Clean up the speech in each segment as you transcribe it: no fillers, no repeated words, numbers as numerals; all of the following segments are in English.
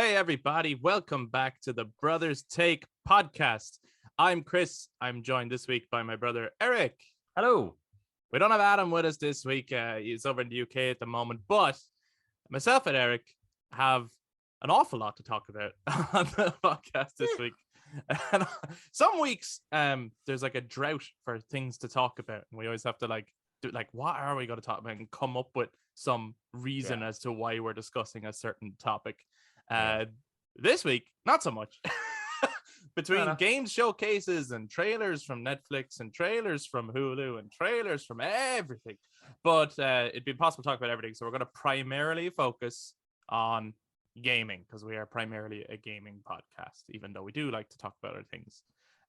Hey, everybody. Welcome back to the Brothers Take podcast. I'm Kris. I'm joined this week by my brother, Eric. Hello. We don't have Adam with us this week. He's over in the UK at the moment, but myself and Eric have an awful lot to talk about on the podcast this week. And some weeks, there's like a drought for things to talk about. And we always have to what are we going to talk about and come up with some reason as to why we're discussing a certain topic. This week, not so much. Between games showcases and trailers from Netflix and trailers from Hulu and trailers from everything. But it'd be impossible to talk about everything. So we're going to primarily focus on gaming because we are primarily a gaming podcast, even though we do like to talk about other things.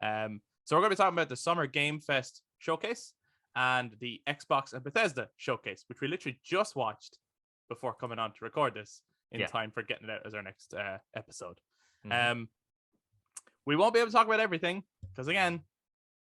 So we're going to be talking about the Summer Game Fest Showcase and the Xbox and Bethesda Showcase, which we literally just watched before coming on to record this in time for getting it out as our next episode. We won't be able to talk about everything because, again,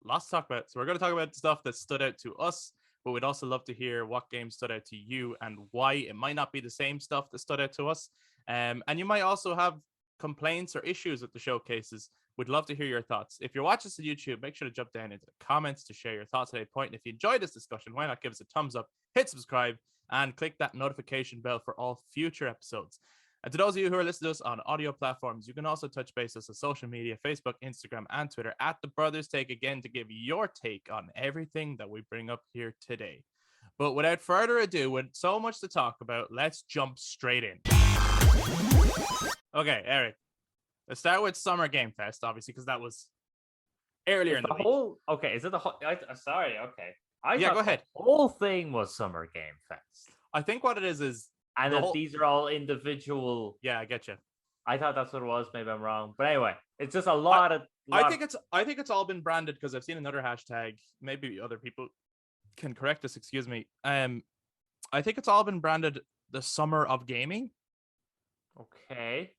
lots to talk about. So we're going to talk about stuff that stood out to us, but we'd also love to hear what games stood out to you and why. It might not be the same stuff that stood out to us. And you might also have complaints or issues with the showcases. We'd love to hear your thoughts. If you're watching us on YouTube, make sure to jump down into the comments to share your thoughts at any point. And if you enjoyed this discussion, why not give us a thumbs up, hit subscribe, and click that notification bell for all future episodes. And to those of you who are listening to us on audio platforms, you can also touch base us on social media, Facebook, Instagram, and Twitter at The Brothers Take again to give your take on everything that we bring up here today. But without further ado, with so much to talk about, let's jump straight in. Okay, Eric, let's start with Summer Game Fest, obviously, because that was earlier in the week. Okay, is it the whole? Sorry, okay. Go ahead. The whole thing was Summer Game Fest. I think what it is and that these are all individual. Yeah, I get you. I thought that's what it was. Maybe I'm wrong, but anyway, it's just a lot of. I think it's all been branded because I've seen another hashtag. Maybe other people can correct us. Excuse me. I think it's all been branded the Summer of Gaming. Okay.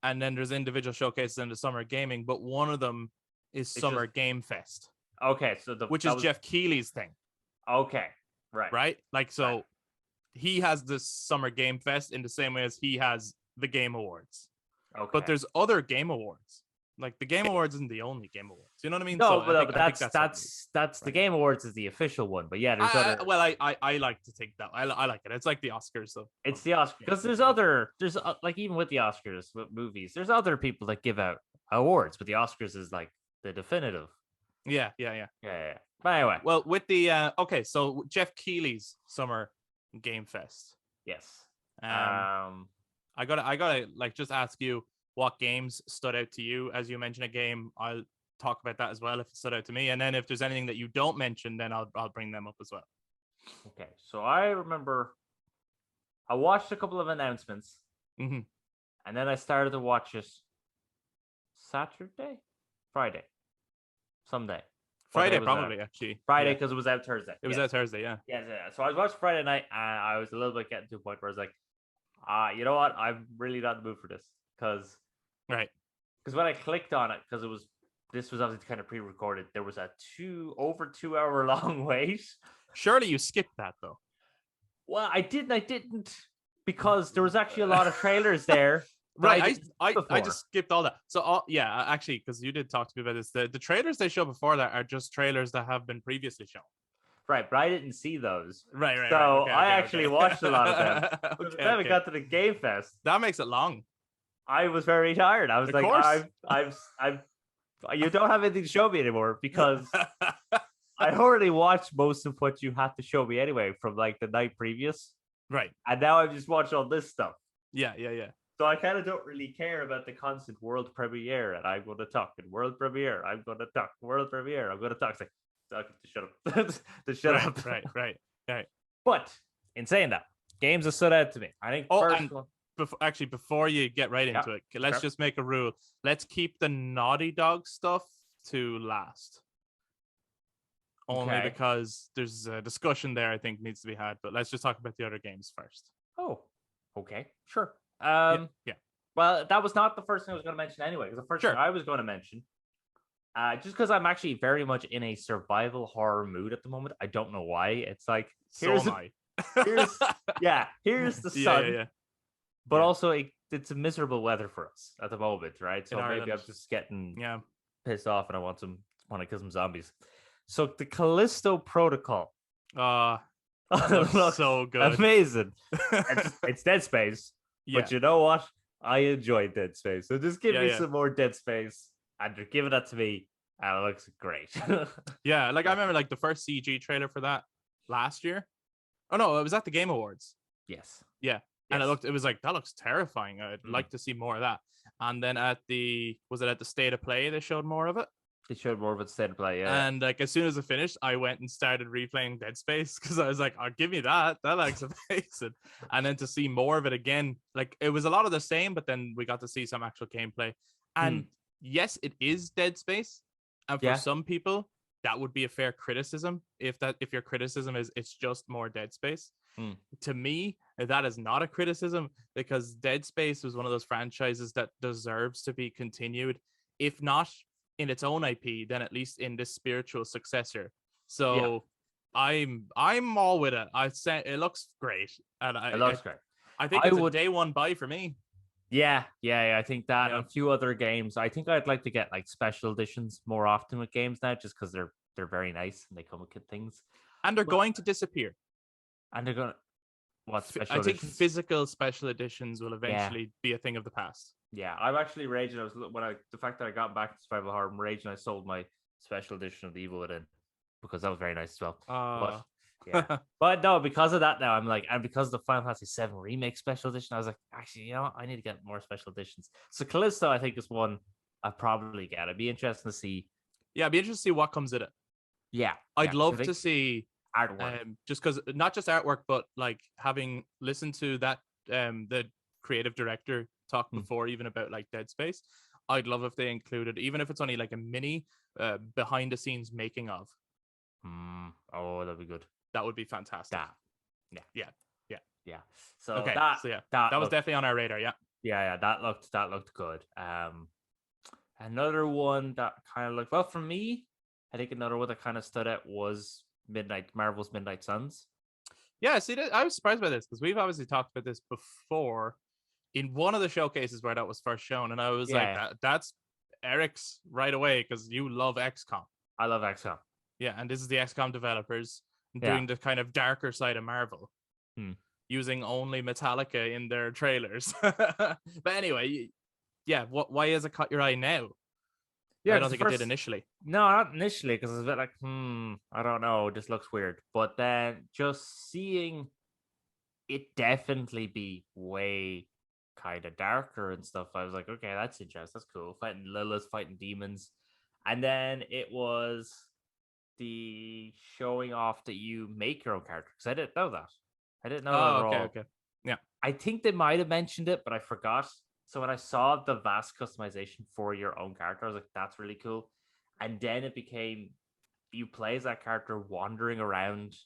And then there's individual showcases in the Summer Gaming, but one of them is Summer Game Fest. Okay, so which is Jeff Keighley's thing. Okay, right. Like, so he has the Summer Game Fest in the same way as he has the Game Awards. Okay. But there's other Game Awards. Like, the Game Awards isn't the only Game Awards. You know what I mean? No, but that's the Game Awards is the official one. But yeah, there's other. Well, I like to take that. I like it. It's like the Oscars. So it's the Oscars because there's like even with the Oscars with movies, there's other people that give out awards, but the Oscars is like the definitive. Yeah. But anyway, well, with the so Jeff Keighley's Summer Game Fest. Yes. I gotta like just ask you what games stood out to you. As you mentioned a game, I'll talk about that as well if it stood out to me, and then if there's anything that you don't mention, then I'll bring them up as well. Okay, so I remember I watched a couple of announcements, and then I started to watch it Friday. Friday, probably, actually. Friday, because it was out Thursday. It was out Thursday, yeah. Yeah. So I watched Friday night, and I was a little bit getting to a point where I was like, you know what? I'm really not in the mood for this. Because when I clicked on it, because this was obviously kind of pre-recorded, there was a over 2 hour long wait. Surely you skipped that, though. Well, I didn't, because there was actually a lot of trailers there. Right, I just skipped all that. So, actually, because you did talk to me about this, the trailers they show before that are just trailers that have been previously shown. Right, but I didn't see those. Right. So I actually watched a lot of them. By the time we got to the Game Fest, that makes it long. I was very tired. I was I've you don't have anything to show me anymore because I already watched most of what you had to show me anyway from like the night previous. Right. And now I've just watched all this stuff. Yeah. So I kind of don't really care about the constant world premiere, and I'm going to talk in world premiere. I'm going to talk world premiere. I'm going to talk. It's like, shut up. Shut up. Right. But in saying that, games have stood out to me. I think before you get right into it, let's just make a rule. Let's keep the Naughty Dog stuff to last. Only because there's a discussion there I think needs to be had. But let's just talk about the other games first. Oh, okay, sure. Yeah. Well, that was not the first thing I was going to mention anyway. The first thing I was going to mention, just because I'm actually very much in a survival horror mood at the moment. I don't know why. It's like here's the sun, but also it's a miserable weather for us at the moment, right? So maybe I'm just getting pissed off and I want to kill some zombies. So the Callisto Protocol. Looks so good. Amazing. It's Dead Space. But you know what? I enjoyed Dead Space. So just give me some more Dead Space. And they're giving that to me. And it looks great. I remember like the first CG trailer for that last year. Oh no, it was at the Game Awards. Yes. Yeah. And it was like, that looks terrifying. I'd like to see more of that. And then at the State of Play, they showed more of it? They showed more of it State of Play, yeah. And like, as soon as it finished, I went and started replaying Dead Space because I was like, oh, give me that. That looks amazing. And then to see more of it again, like it was a lot of the same, but then we got to see some actual gameplay. And yes, it is Dead Space. And for some people, that would be a fair criticism if your criticism is it's just more Dead Space. To me, that is not a criticism because Dead Space was one of those franchises that deserves to be continued, if not in its own IP, then at least in this spiritual successor. So I'm all with it. I say it looks great, and it looks great. I think it's a day one buy for me. Yeah. I think that and a few other games. I think I'd like to get like special editions more often with games now, just because they're very nice and they come with good things. And they're going to disappear. And they're going to... I think physical special editions will eventually be a thing of the past. Yeah, I'm actually raging. The fact that I got back to survival horror, I'm raging. I sold my special edition of the Evil Within because that was very nice as well. But no, because of that now, I'm like, and because of the Final Fantasy VII Remake special edition, I was like, actually, you know what? I need to get more special editions. So Callisto, I think, is one I probably get. It'd be interesting to see. Yeah, it'd be interesting to see what comes in it. Yeah, I'd love to see artwork, just because not just artwork, but like having listened to that the creative director talk before, even about like Dead Space. I'd love if they included, even if it's only like a mini behind the scenes making of. Oh, that'd be good. That would be fantastic. Yeah. So okay, that was definitely on our radar. Yeah. That looked good. Another one that kind of looked well for me. I think another one that kind of stood out was Marvel's Midnight Suns. Yeah, see, I was surprised by this because we've obviously talked about this before in one of the showcases where that was first shown, and I was that's Eric's right away because you love XCOM. I love XCOM. Yeah, and this is the XCOM developers doing the kind of darker side of Marvel, using only Metallica in their trailers. But anyway, why has it caught your eye now? Yeah, I don't think it did initially. No, not initially, because it's a bit like, I don't know, it just looks weird. But then just seeing it definitely be way kind of darker and stuff, I was like, okay, that's interesting. That's cool. Fighting Lilith, fighting demons. And then it was the showing off that you make your own character, because I didn't know that. I didn't know that at all. Okay. Yeah. I think they might have mentioned it, but I forgot. So when I saw the vast customization for your own character, I was like, that's really cool. And then it became, you play as that character wandering around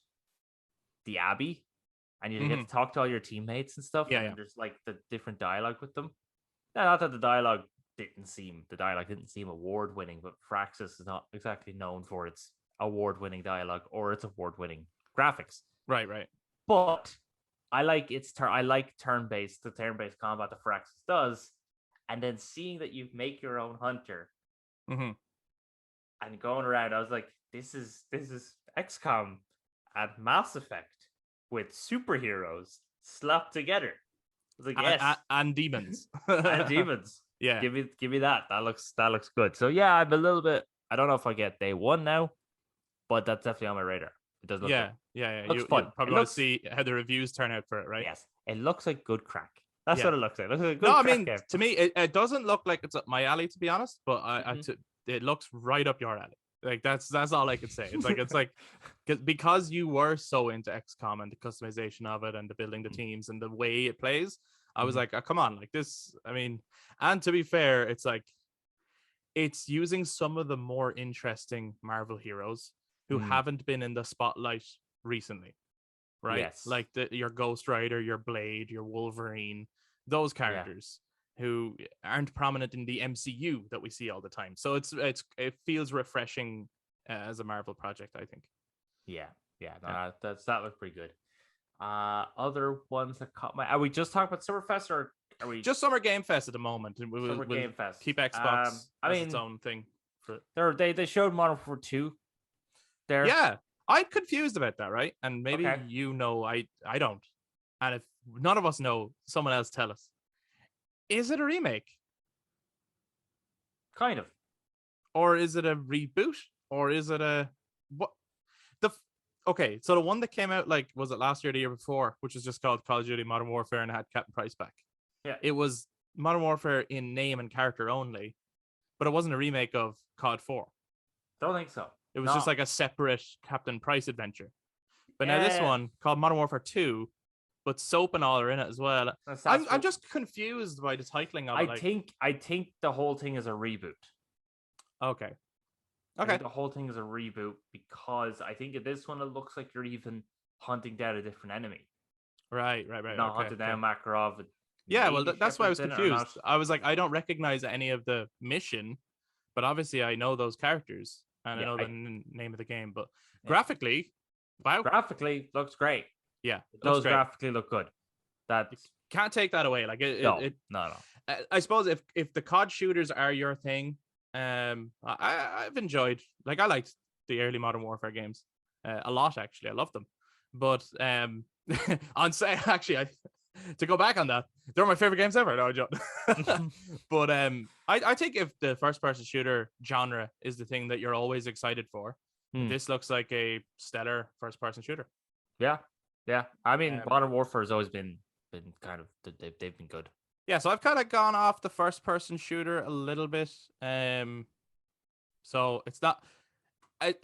the Abbey, and you get to talk to all your teammates and stuff. And there's like the different dialogue with them. Now, not that the dialogue didn't seem award-winning, but Firaxis is not exactly known for its award-winning dialogue or its award-winning graphics. Right. But I like turn-based combat that Firaxis does, and then seeing that you make your own hunter and going around, I was like, this is XCOM and Mass Effect with superheroes slapped together. I was like, yes, and demons, and demons. Yeah, give me that. That looks good. So yeah, I'm a little bit. I don't know if I get day one now, but that's definitely on my radar. It does look good. Yeah. You probably want to see how the reviews turn out for it, right? Yes, it looks like good crack. That's what it looks like. It looks like a good game. To me, it doesn't look like it's up my alley, to be honest. But it looks right up your alley. Like that's all I could say. It's like because you were so into XCOM and the customization of it and the building the teams and the way it plays. I was like, oh, come on, like this. I mean, and to be fair, it's like it's using some of the more interesting Marvel heroes who haven't been in the spotlight recently, right? Yes. Like your Ghost Rider, your Blade, your Wolverine, those characters who aren't prominent in the MCU that we see all the time. So it feels refreshing as a Marvel project, I think. That looks pretty good. Other ones that caught my. Are we just talking about Summerfest or are we just Summer Game Fest at the moment? And Summer Game Fest? Keep Xbox I as mean, its own thing. they showed Modern Warfare 2 there. Yeah, I'm confused about that, right? And maybe Okay. I don't. And if none of us know, someone else tell us. Is it a remake? Kind of. Or is it a reboot? Or is it a what? Okay, so the one that came out, like, was it last year or the year before, which was just called Call of Duty Modern Warfare and had Captain Price back. Yeah. It was Modern Warfare in name and character only, but it wasn't a remake of COD 4. Don't think so. It was just like a separate Captain Price adventure. But now this one, called Modern Warfare 2, but Soap and all are in it as well. I'm just confused by the titling of it. I think the whole thing is a reboot. Okay. I think the whole thing is a reboot because I think in this one it looks like you're even hunting down a different enemy. Right. Not hunting down Makarov. Yeah, well, that's why I was confused. I was like, I don't recognize any of the mission, but obviously I know those characters and I know the name of the game. But graphically, wow. Graphically, looks great. Yeah, it does graphically look good. That can't take that away. Like no. I suppose if the COD shooters are your thing, I've enjoyed. Like, I liked the early Modern Warfare games a lot. Actually, I love them. But to go back on that, they're my favorite games ever. No, John. But I think if the first-person shooter genre is the thing that you're always excited for, this looks like a stellar first-person shooter. Yeah. I mean, Modern Warfare has always been kind of they've been good. Yeah, so I've kind of gone off the first-person shooter a little bit. So it's not.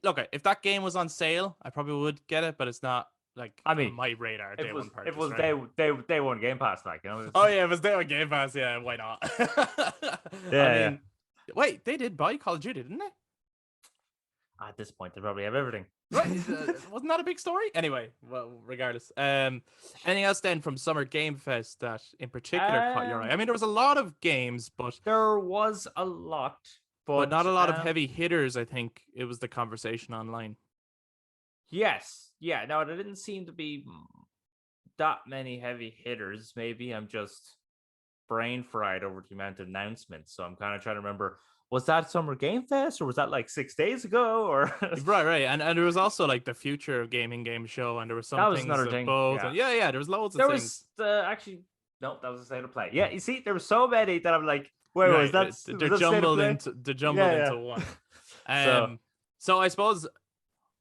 Look, if that game was on sale, I probably would get it, but it's not. Like, I mean, on my radar. If it was right? day one Game Pass, like, you know. Oh yeah, if it was day one Game Pass, yeah, why not? Yeah. Wait, they did buy Call of Duty, didn't they? At this point, they probably have everything. Right? Wasn't that a big story? Anyway, well, regardless. Anything else then from Summer Game Fest that in particular caught your eye? I mean, there was a lot of games, but there was a lot, but not a lot of heavy hitters. I think it was the conversation online. Yes. Yeah. No, there didn't seem to be that many heavy hitters. Maybe I'm just brain fried over the amount of announcements. So I'm kind of trying to remember, was that Summer Game Fest or was that like 6 days ago? Or right. And there was also like the Future of Gaming game show, and there was some things another thing. Both. Yeah, there was loads of things. Actually, no, that was the state of play. Yeah, you see, there were so many that I'm like, where was that? They're jumbled into one. So I suppose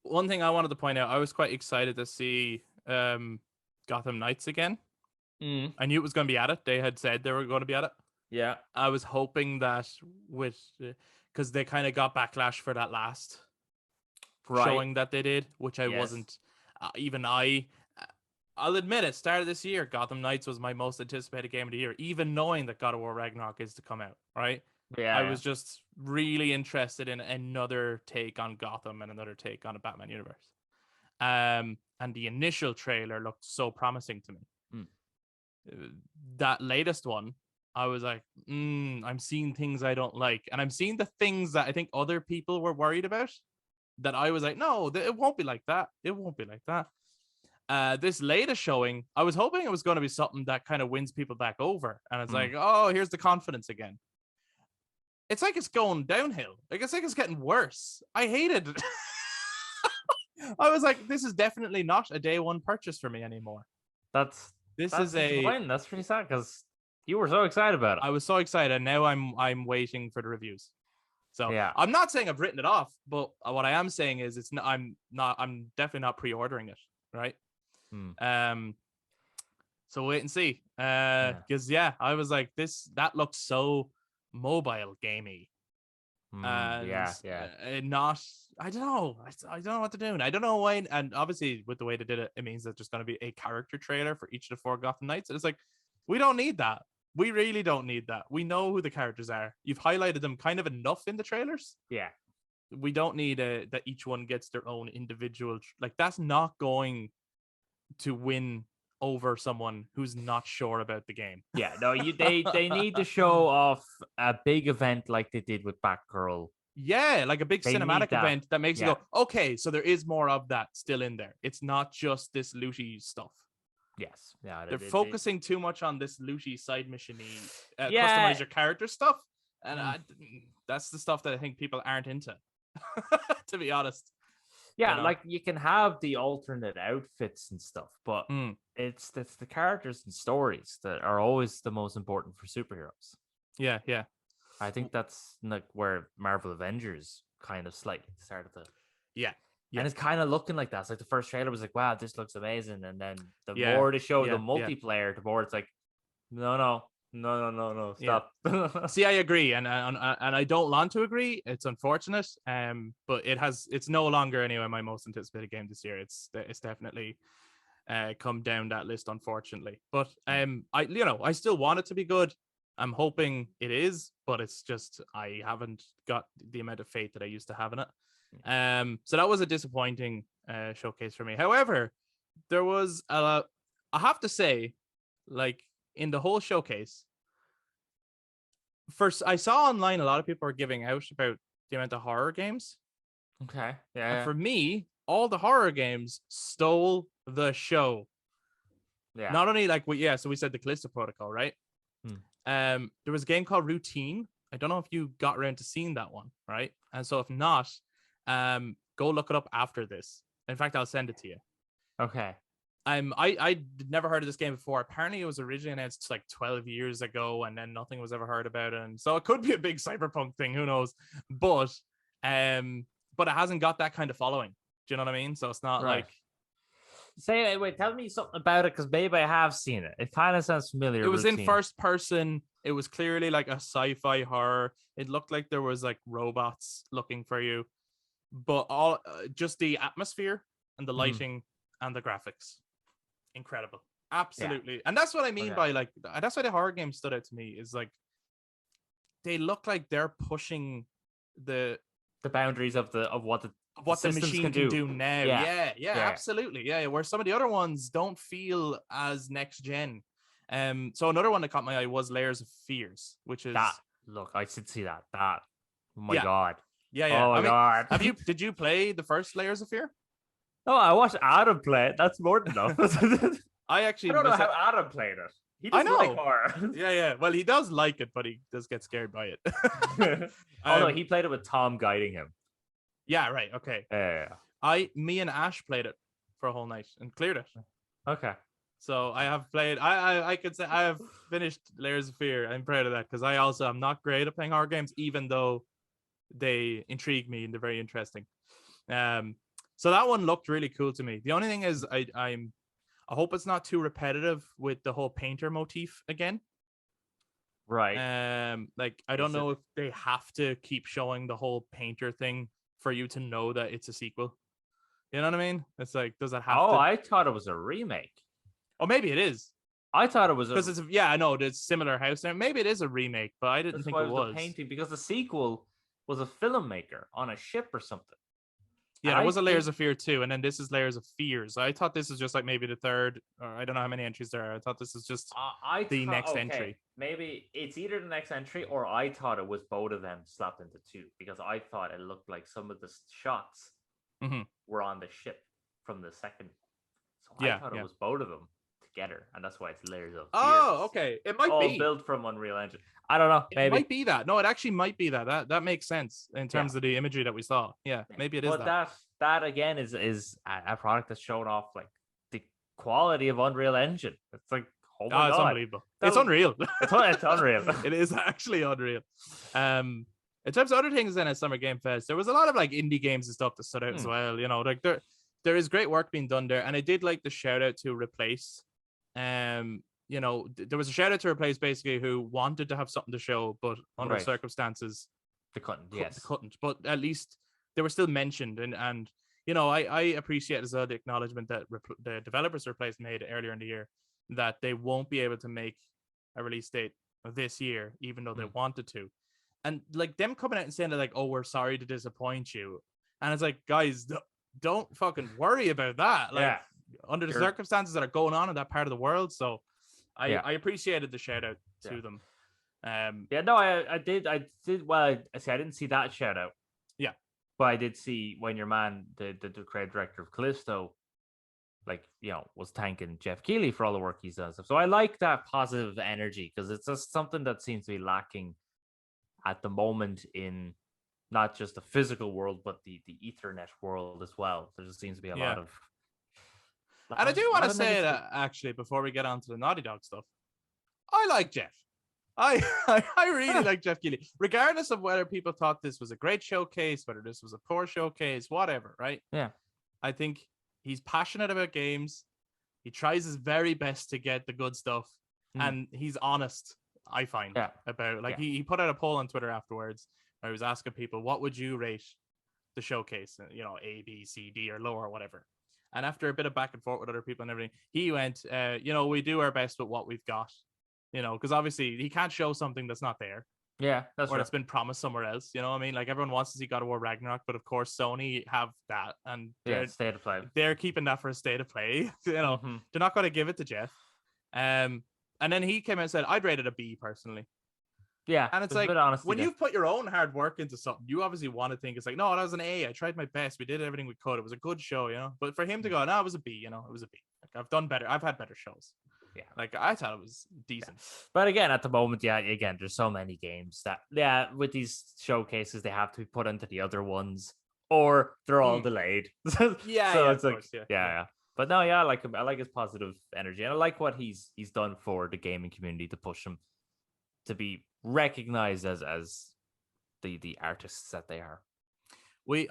one thing I wanted to point out, I was quite excited to see Gotham Knights again. I knew it was going to be at it. They had said they were going to be at it. Yeah. I was hoping that because they kind of got backlash for that last showing that they did, which I wasn't. I'll admit it, start of this year, Gotham Knights was my most anticipated game of the year, even knowing that God of War Ragnarok is to come out, right? Yeah. I was just really interested in another take on Gotham and another take on a Batman universe. And the initial trailer looked so promising to me. That latest one, I was like, I'm seeing things I don't like. And I'm seeing the things that I think other people were worried about that I was like, no, it won't be like that. It won't be like that. This latest showing, I was hoping it was going to be something that kind of wins people back over. And it's like, oh, here's the confidence again. It's like it's going downhill. Like, it's like it's getting worse. I hated it. I was like, this is definitely not a day one purchase for me anymore. That's pretty sad because you were so excited about it. I was so excited, and now I'm waiting for the reviews. So yeah, I'm not saying I've written it off, but what I am saying is I'm definitely not pre-ordering it, right? So wait and see. Because I was like, that looks so mobile gamey. Not, I don't know. I don't know what they're doing. I don't know why. And obviously, with the way they did it, it means that there's going to be a character trailer for each of the 4 Gotham Knights. And it's like, we don't need that. We really don't need that. We know who the characters are. You've highlighted them kind of enough in the trailers. Yeah. We don't need that each one gets their own individual. Like, that's not going to win over someone who's not sure about the game. Yeah, no, they need to show off a big event like they did with Batgirl. Yeah, like a big cinematic event that makes you go, okay, so there is more of that still in there. It's not just this looty stuff. Yes, yeah, They're focusing too much on this looty side mission-y, customize your character stuff, and that's the stuff that I think people aren't into, to be honest. Yeah, like you can have the alternate outfits and stuff, but it's the characters and stories that are always the most important for superheroes. Yeah, yeah. I think that's like where Marvel Avengers kind of slightly started to. Yeah. And it's kind of looking like that. It's like the first trailer was like, wow, this looks amazing. And then the more they show the multiplayer, the more it's like, no, stop. Yeah. See, I agree. And I don't want to agree. It's unfortunate. But it's no longer anyway my most anticipated game this year. It's definitely come down that list, unfortunately. But I still want it to be good. I'm hoping it is, but it's just I haven't got the amount of faith that I used to have in it. So that was a disappointing showcase for me. However, there was I have to say, like in the whole showcase, first I saw online a lot of people are giving out about the amount of horror games. Okay, yeah. And for me, all the horror games stole the show. Yeah. Not only so we said the Callisto Protocol, right? There was a game called Routine. I don't know if you got around to seeing that one, right? And so if not, go look it up after this. In fact, I'll send it to you. Okay. I never heard of this game before. Apparently, it was originally announced like 12 years ago, and then nothing was ever heard about it. And so it could be a big cyberpunk thing. Who knows? But it hasn't got that kind of following. Do you know what I mean? So it's not like. Wait, tell me something about it, because maybe I have seen it. It kind of sounds familiar. It was in first person. It was clearly like a sci-fi horror. It looked like there was like robots looking for you, but all just the atmosphere and the lighting and the graphics, incredible, absolutely. Yeah. And that's what I mean by like that's why the horror game stood out to me, is like they look like they're pushing the boundaries of what the machine can do now. Yeah, absolutely. Yeah, where some of the other ones don't feel as next gen. So another one that caught my eye was Layers of Fears, which is that. Look, I did see that. Oh my god. Yeah. Oh my god. Did you play the first Layers of Fear? No, I watched Adam play it. That's more than enough. I don't know how Adam played it. He doesn't like horror. Yeah. Well, he does like it, but he does get scared by it. No, he played it with Tom guiding him. Yeah, right. Okay. Yeah. Me and Ash played it for a whole night and cleared it. Okay. So I have played. I could say I have finished Layers of Fear. I'm proud of that, because I also am not great at playing horror games, even though they intrigue me and they're very interesting. So that one looked really cool to me. The only thing is, I hope it's not too repetitive with the whole painter motif again. Right. Like I don't know if they have to keep showing the whole painter thing for you to know that it's a sequel. You know what I mean? It's like, does it have to? I thought it was a remake. Oh, maybe it is. I thought it was because it's I know there's similar house there. Maybe it is a remake, but I didn't think it was. The painting, because the sequel was a filmmaker on a ship or something. Yeah, there was a Layers of Fear too, and then this is Layers of Fears. I thought this is just like maybe the third, or I don't know how many entries there are. I thought this is just the next entry. Maybe it's either the next entry, or I thought it was both of them slapped into two, because I thought it looked like some of the shots were on the ship from the second. So I thought it was both of them together, and that's why it's Layers of Fears. Oh, okay. It might be built from Unreal Engine. I don't know. Maybe it might be that. No, it actually might be that. That makes sense in terms of the imagery that we saw. Yeah, maybe it is. But that again is a product that's showing off like the quality of Unreal Engine. It's like, oh my god, it's unbelievable. It's unreal. It's unreal. It is actually unreal. In terms of other things in a Summer Game Fest, there was a lot of like indie games and stuff that stood out as well. You know, like there is great work being done there, and I did like the shout out to Replace. You know, there was a shout out to Replace basically, who wanted to have something to show, but under circumstances they couldn't. They couldn't. But at least they were still mentioned, and you know, I appreciate as well the acknowledgement that the developers Replace made earlier in the year, that they won't be able to make a release date this year, even though they wanted to, and like them coming out and saying that like, oh, we're sorry to disappoint you, and it's like, guys, don't fucking worry about that. Like under the circumstances that are going on in that part of the world. So I appreciated the shout out to them. I did. Well, I didn't see that shout out. Yeah, but I did see when your man, the creative director of Callisto, was thanking Jeff Keighley for all the work he's done. So I like that positive energy because it's just something that seems to be lacking at the moment in not just the physical world, but the Ethernet world as well. There just seems to be a lot of and I do want to say that actually before we get on to the Naughty Dog stuff, I like Jeff. I really like Jeff Keighley, regardless of whether people thought this was a great showcase, whether this was a poor showcase, whatever, right? Yeah. I think he's passionate about games. He tries his very best to get the good stuff, and he's honest, I find, about he put out a poll on Twitter afterwards where he was asking people, what would you rate the showcase? A, B, C, D, or lower, or whatever. And after a bit of back and forth with other people and everything, he went, we do our best with what we've got. Because obviously he can't show something that's not there. Yeah, that's right. It's been promised somewhere else. You know what I mean? Like everyone wants to see God of War Ragnarok, but of course Sony have that, and state of play. They're keeping that for a state of play. They're not going to give it to Jeff. And then he came out and said, I'd rate it a B personally. Yeah, and it's like when you've put your oon hard work into something, you obviously want to think it's like, no, that was an A. I tried my best. We did everything we could. It was a good show, But for him to go, no, it was a B. It was a B. Like I've done better. I've had better shows. Yeah, like I thought it was decent. But again, at the moment, there's so many games that with these showcases they have to be put into the other ones, or they're all delayed. So it's like, yeah. But no, I like him. I like his positive energy, and I like what he's done for the gaming community to push him to be recognized as the artists that they are.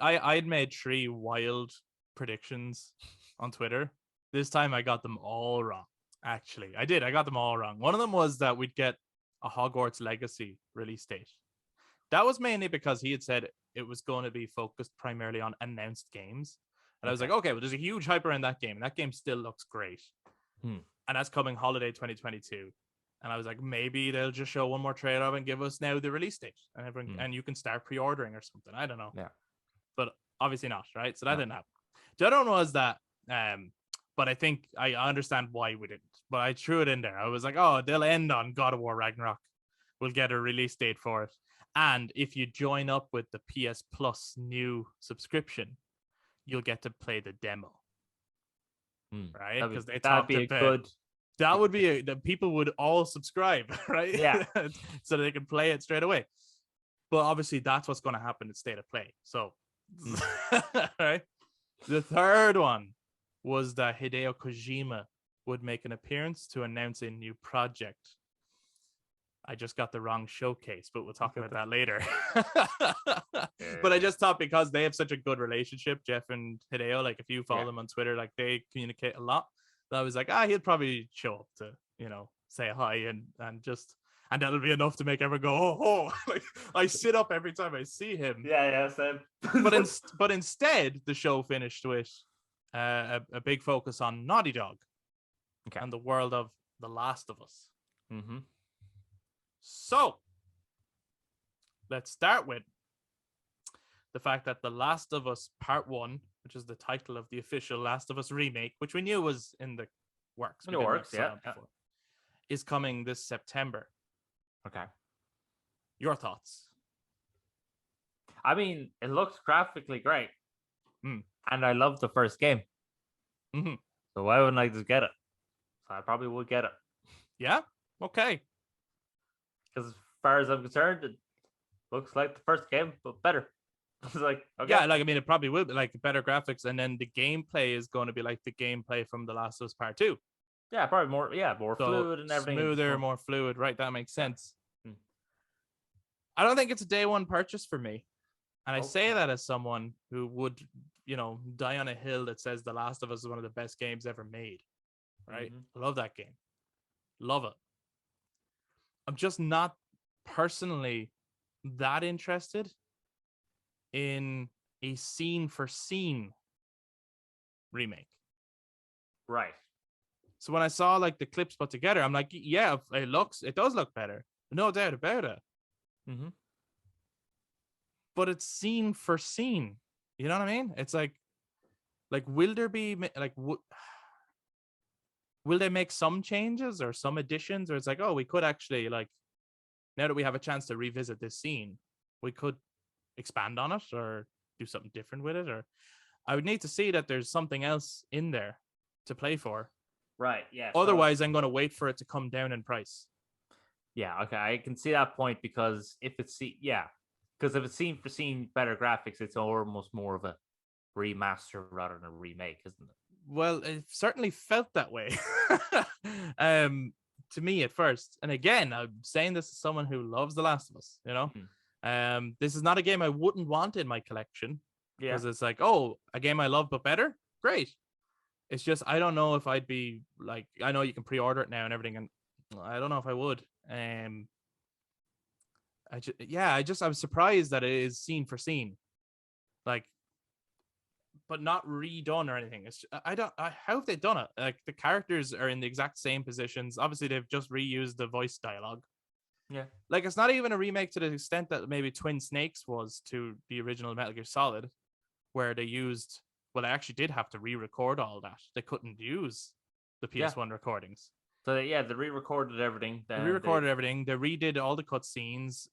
I'd made 3 wild predictions on Twitter. This time I got them all wrong. Actually, I did. I got them all wrong. One of them was that we'd get a Hogwarts Legacy release date. That was mainly because he had said it was going to be focused primarily on announced games. And I was like, okay, well, there's a huge hype around that game. And that game still looks great. And that's coming holiday 2022. And I was like, maybe they'll just show one more trailer of it and give us now the release date. And everyone, and you can start pre-ordering or something. I don't know. Yeah. But obviously not, right? So that didn't happen. The other one was that... but I think I understand why we didn't. But I threw it in there. I was like, oh, they'll end on God of War Ragnarok. We'll get a release date for it. And if you join up with the PS Plus new subscription, you'll get to play the demo. Right? Because they talked about... That would be that people would all subscribe, right? Yeah. So they can play it straight away. But obviously that's what's going to happen at State of Play. So, right? The third one was that Hideo Kojima would make an appearance to announce a new project. I just got the wrong showcase, but we'll talk about that later. But I just thought because they have such a good relationship, Jeff and Hideo, like if you follow them on Twitter, like they communicate a lot. So I was like, he'll probably show up to, say hi and that'll be enough to make everyone go, oh. Like I sit up every time I see him. Yeah, same. But instead, the show finished with a big focus on Naughty Dog and the world of The Last of Us. So let's start with the fact that The Last of Us Part 1, which is the title of the official Last of Us remake, which we knew was in the works. Is coming this September. Okay. Your thoughts? I mean, it looks graphically great. And I love the first game. So why wouldn't I just get it? So I probably would get it. Yeah? Okay. Because as far as I'm concerned, it looks like the first game, but better. I was like, okay. Yeah, like I mean, it probably will be like better graphics, and then the gameplay is going to be like the gameplay from The Last of Us Part 2. Yeah, probably more. Yeah, more fluid and everything. Smoother, more fluid. Right, that makes sense. I don't think it's a day one purchase for me, and I say that as someone who would, die on a hill that says The Last of Us is one of the best games ever made. Right, I love that game, love it. I'm just not personally that interested in a scene for scene remake. Right. So when I saw like the clips put together, I'm like, yeah, it does look better. No doubt about it. But it's scene for scene. You know what I mean? It's like will there be like, will they make some changes or some additions? Or it's like, oh, we could actually like, now that we have a chance to revisit this scene, we could expand on it or do something different with it. Or I would need to see that there's something else in there to play for. Right. Yeah. Otherwise, I'm going to wait for it to come down in price. Yeah. Okay. I can see that point because if it's because if it's scene for scene better graphics, it's almost more of a remaster rather than a remake, isn't it? Well, it certainly felt that way. To me at first. And again, I'm saying this as someone who loves The Last of Us, you know? This is not a game I wouldn't want in my collection. Because it's like, oh, a game I love but better? Great. It's just, I don't know if I'd be like, I know you can pre-order it now and everything, and I don't know if I would. I was surprised that it is scene for scene. Like, but not redone or anything. It's how have they done it? Like the characters are in the exact same positions. Obviously, they've just reused the voice dialogue. Yeah, like it's not even a remake to the extent that maybe Twin Snakes was to the original Metal Gear Solid, where they used. Well, they actually did have to re-record all that. They couldn't use the PS1 recordings. So they re-recorded everything. They re-recorded everything. They redid all the cutscenes.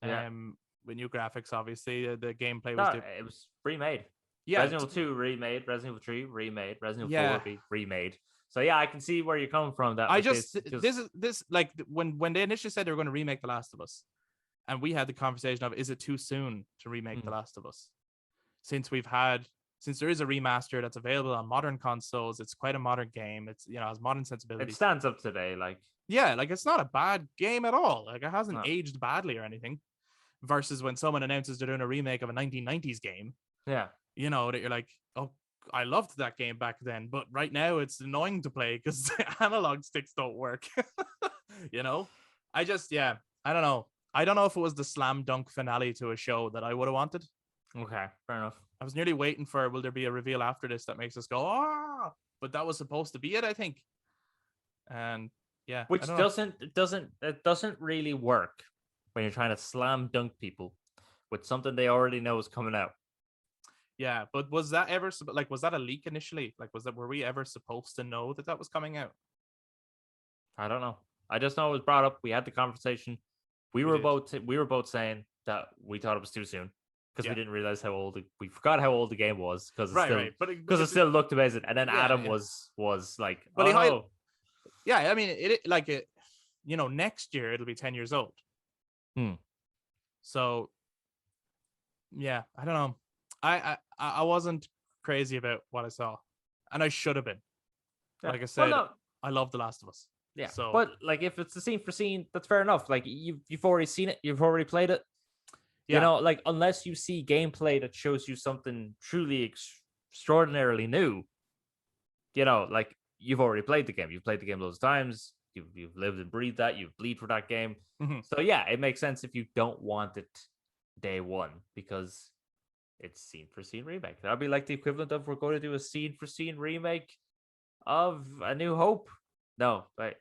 With new graphics, obviously. The gameplay was it was remade. Yeah, Resident Evil 2 remade, Resident Evil 3 remade, Resident Evil 4 remade. So yeah, I can see where you're coming from. That this like when they initially said they were going to remake The Last of Us, and we had the conversation of, is it too soon to remake The Last of Us? Since there is a remaster that's available on modern consoles, it's quite a modern game. It's has modern sensibilities. It stands up today, it's not a bad game at all. Like it hasn't aged badly or anything. Versus when someone announces they're doing a remake of a 1990s game. Yeah. That you're like, oh, I loved that game back then, but right now it's annoying to play because the analog sticks don't work. I don't know. I don't know if it was the slam dunk finale to a show that I would have wanted. Okay, fair enough. I was nearly waiting for, will there be a reveal after this that makes us go, ah? But that was supposed to be it, I think. And yeah, which doesn't really work when you're trying to slam dunk people with something they already know is coming out. Yeah, but was that ever was that a leak initially? Like, were we ever supposed to know that was coming out? I don't know. I just know it was brought up. We had the conversation. We were both saying that we thought it was too soon because we didn't realize we forgot how old the game was because it still looked amazing. And then Adam was like, I mean next year it'll be 10 years old. So yeah, I don't know. I wasn't crazy about what I saw, and I should have been. Yeah. Like I said, I love The Last of Us. Yeah, so but like if it's the scene for scene, that's fair enough. Like you've already seen it, you've already played it. Yeah. Like unless you see gameplay that shows you something truly extraordinarily new, like you've already played the game. You've played the game loads of times. You've lived and breathed that. You've bleed for that game. Mm-hmm. So yeah, it makes sense if you don't want it day one because it's scene for scene remake. That'd be like the equivalent of we're going to do a scene for scene remake of A New Hope. No, right?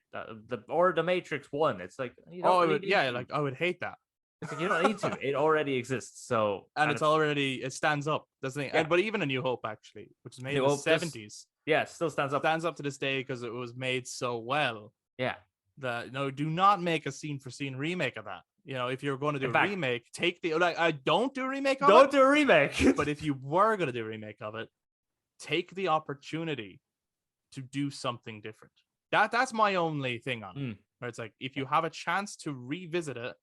Or The Matrix 1. It's like I would hate that. It's like you don't need to. It already exists. So it stands up, doesn't it? Yeah. But even A New Hope actually, which is made in the 70s, it still stands up. Stands up to this day because it was made so well. Yeah. Do not make a scene for scene remake of that. If you're going to do a remake, take don't do a remake of it. Don't do a remake. But if you were going to do a remake of it, take the opportunity to do something different. That's my only thing on it. Where it's like, if you have a chance to revisit it,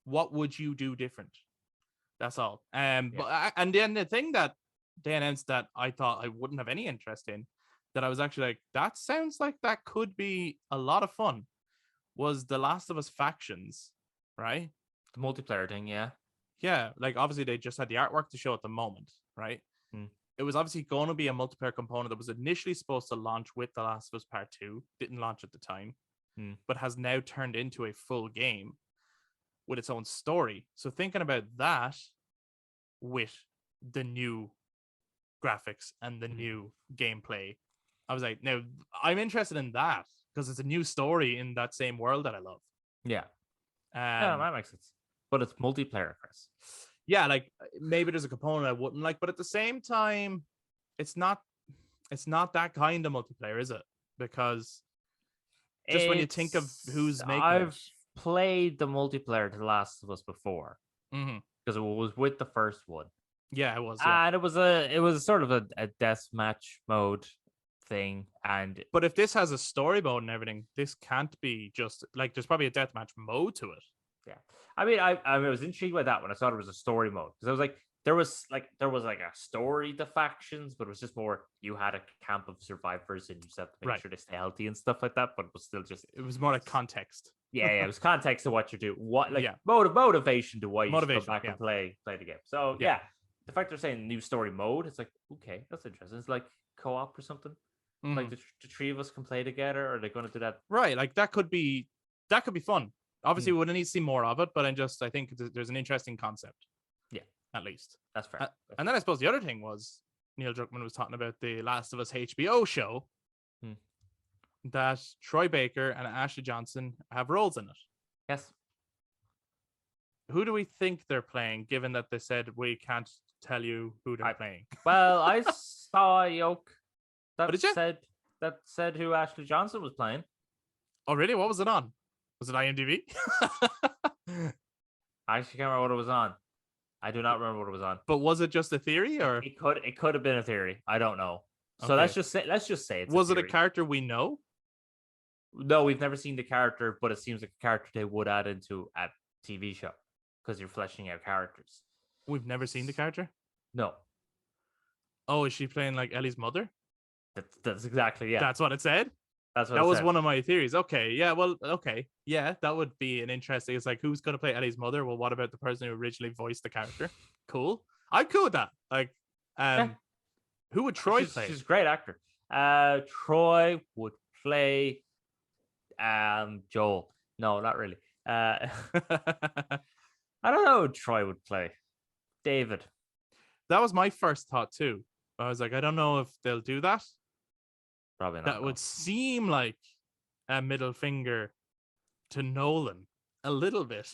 what would you do different? That's all. But and then the thing that they announced that I thought I wouldn't have any interest in, that I was actually like, that sounds like that could be a lot of fun, was The Last of Us Factions. Right, the multiplayer thing, yeah. Like obviously they just had the artwork to show at the moment, right? It was obviously going to be a multiplayer component that was initially supposed to launch with The Last of Us Part 2, didn't launch at the time, but has now turned into a full game with its own story. So thinking about that with the new graphics and the new gameplay, I was like, now I'm interested in that because it's a new story in that same world that I love. Yeah. That makes sense. But it's multiplayer, Chris. Yeah, like maybe there's a component I wouldn't like, but at the same time, it's not that kind of multiplayer, is it? Because when you think of who's making I've played the multiplayer to The Last of Us before. Because it was with the first one. Yeah, it was. And it was sort of a death match mode thing. And but if this has a story mode and everything, this can't be just like there's probably a deathmatch mode to it. yeah, I mean, I was intrigued by that when I saw there was a story mode, because I was like, there was like a story to factions, but it was just more you had a camp of survivors and you just have to make sure they stay healthy and stuff like that. But it was still just, it was more like context. Yeah, it was context to what you do, what like motivation to why you should go back and play the game. So yeah, the fact they're saying new story mode, it's like, okay, that's interesting. It's like co-op or something. Like the three of us can play together, or are they going to do that? Right, like that could be fun. Obviously, we wouldn't need to see more of it, but I think there's an interesting concept. Yeah, at least that's fair. And then I suppose the other thing was Neil Druckmann was talking about the Last of Us HBO show, that Troy Baker and Ashley Johnson have roles in it. Yes. Who do we think they're playing, given that they said we can't tell you who they're playing? Well, I saw a yoke that said who Ashley Johnson was playing. Oh, really? What was it on? Was it IMDb? I actually can't remember what it was on. I do not remember what it was on. But was it just a theory, or it could have been a theory? I don't know. So let's just say it's was it a character we know? No, we've never seen the character, but it seems like a character they would add into a TV show because you're fleshing out characters. We've never seen the character? No. Oh, is she playing like Ellie's mother? That's exactly, yeah. That's what it said? That was one of my theories. Okay, yeah, well, okay. Yeah, that would be an interesting. It's like, who's going to play Ellie's mother? Well, what about the person who originally voiced the character? Cool. I'm cool with that. Like, who would Troy play? She's a great actor. Troy would play Joel. No, not really. I don't know who Troy would play. David. That was my first thought too. I was like, I don't know if they'll do that. Probably not. That would seem like a middle finger to Nolan a little bit.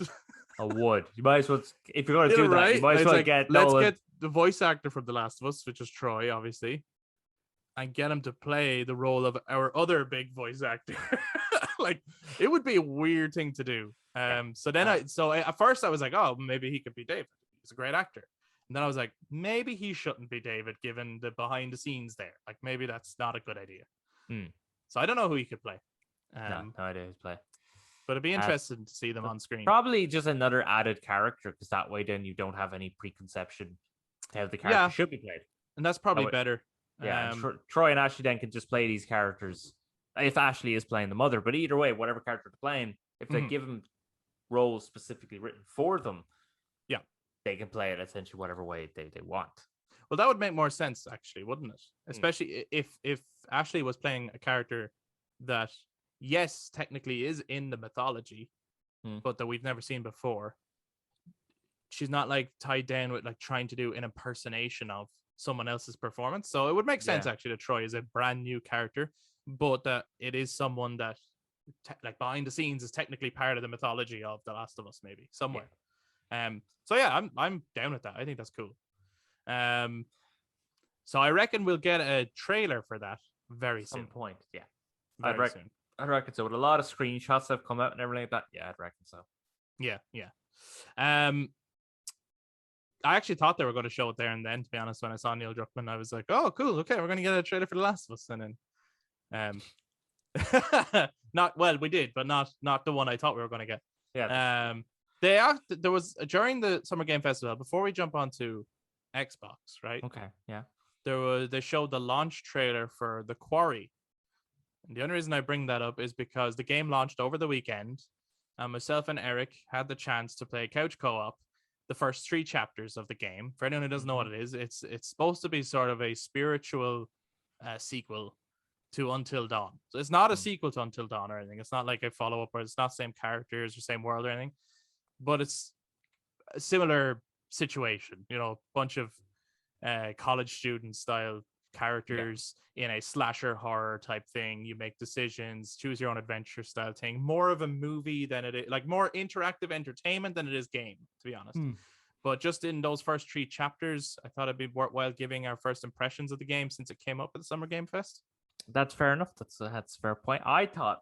I would. You might as well, if you're going to do that, you might as well get Nolan. Let's get the voice actor from The Last of Us, which is Troy, obviously, and get him to play the role of our other big voice actor. Like, it would be a weird thing to do. So at first I was like, oh, maybe he could be David. He's a great actor. And then I was like, maybe he shouldn't be David, given the behind the scenes there. Like, maybe that's not a good idea. So I don't know who he could play. No idea who's play. But it'd be interesting to see them on screen. Probably just another added character, because that way then you don't have any preconception to how the character should be played. And that's probably better. Yeah, Troy and Ashley then can just play these characters if Ashley is playing the mother. But either way, whatever character they're playing, if they give them roles specifically written for them, they can play it essentially whatever way they want. Well, that would make more sense, actually, wouldn't it? Especially if Ashley was playing a character that, yes, technically is in the mythology, but that we've never seen before. She's not like tied down with like trying to do an impersonation of someone else's performance. So it would make sense actually that Troy is a brand new character, but that it is someone that like behind the scenes is technically part of the mythology of The Last of Us, maybe somewhere. So yeah, I'm down with that. I think that's cool. So I reckon we'll get a trailer for that very soon. Some point, yeah. I'd reckon so. With a lot of screenshots that have come out and everything like that, yeah, I'd reckon so. Yeah. I actually thought they were going to show it there and then, to be honest. When I saw Neil Druckmann, I was like, oh, cool, okay, we're going to get a trailer for The Last of Us. And then we did, but not the one I thought we were going to get. Yeah. There was during the Summer Game Festival, before we jump onto Xbox, right? Okay, yeah. They showed the launch trailer for the Quarry. And the only reason I bring that up is because the game launched over the weekend, and myself and Eric had the chance to play couch co-op the first 3 chapters of the game. For anyone who doesn't know what it is, it's supposed to be sort of a spiritual sequel to Until Dawn. So it's not a sequel to Until Dawn or anything. It's not like a follow-up, or it's not the same characters or same world or anything. But it's a similar situation, bunch of college student style characters in a slasher horror type thing. You make decisions, choose your own adventure style thing. More of a movie than it is, like more interactive entertainment than it is game, to be honest. But just in those first 3 chapters, I thought it'd be worthwhile giving our first impressions of the game since it came up at the Summer Game Fest. That's fair enough. That's a fair point. I thought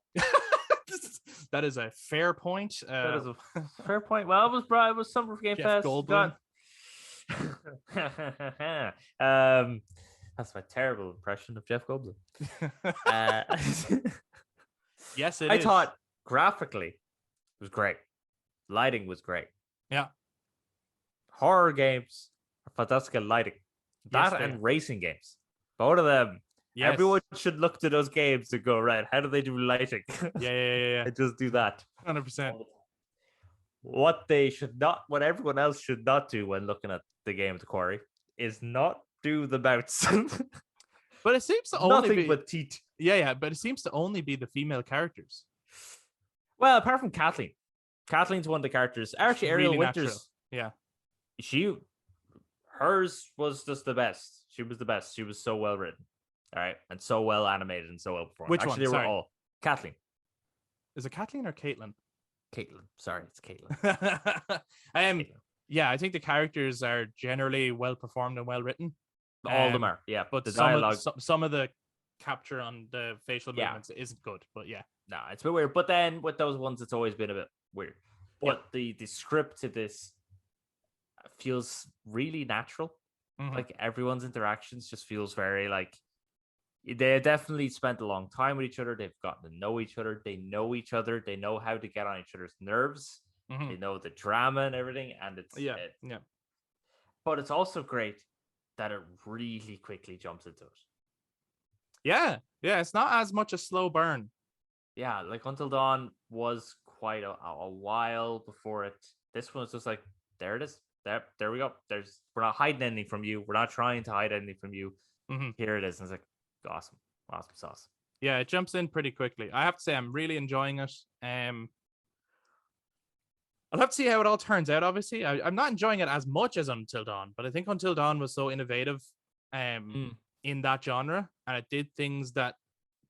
that is a fair point. That is a fair point. Well, it was Summer Game Fest. I That's my terrible impression of Jeff Goldblum. Uh, Yes, it I is. thought graphically it was great. Lighting was great. Yeah. Horror games are fantastic at lighting. Yes, That they and are. racing games. Both of them. Yes. Everyone should look to those games to go, right, how do they do lighting? Yeah. And just do that. 100%. What everyone else should not do when looking at the game of the Quarry is not do the bounce. But it seems to only Nothing be but teeth. yeah, but it seems to only be the female characters. Well, apart from Kathleen. Kathleen's one of the characters. Actually, Ariel Really Winters. natural. Yeah. Hers was just the best. She was the best. She was so well written. All right. And so well animated and so well performed. Which Actually, one? they were Sorry. all Kathleen. Is it Kathleen or Caitlin? Caitlin. Sorry, it's Caitlin. Yeah, I think the characters are generally well performed and well written. All of them are, yeah. But the some dialogue, some of the capture on the facial Yeah. movements isn't good. But yeah, no, it's a bit weird. But then with those ones, it's always been a bit weird. But the script to this feels really natural. Mhm. Like everyone's interactions just feels very like they definitely spent a long time with each other. They've gotten to know each other. They know each other. They know how to get on each other's nerves. Mhm. They know the drama and everything. And it's yeah. But it's also great that it really quickly jumps into it. Yeah. It's not as much a slow burn. Yeah, like Until Dawn was quite a while before it. This one was just like, there it is. There we go. We're not hiding anything from you. We're not trying to hide anything from you. Mhm. Here it is. And it's like, awesome sauce. Yeah, it jumps in pretty quickly. I have to say, I'm really enjoying it. I'll have to see how it all turns out. Obviously, I'm not enjoying it as much as Until Dawn, but I think Until Dawn was so innovative, in that genre, and it did things that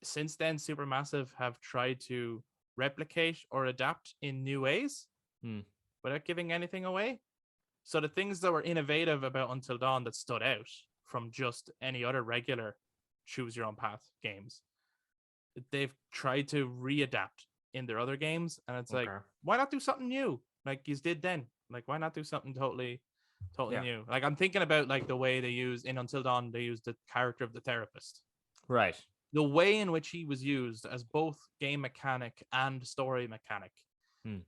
since then Supermassive have tried to replicate or adapt in new ways, without giving anything away. So the things that were innovative about Until Dawn that stood out from just any other regular choose your own path games, they've tried to readapt in their other games, and it's like, why not do something new like you did then? Like, why not do something totally new? Like, I'm thinking about like the way they use in Until Dawn, they used the character of the therapist, right? The way in which he was used as both game mechanic and story mechanic, and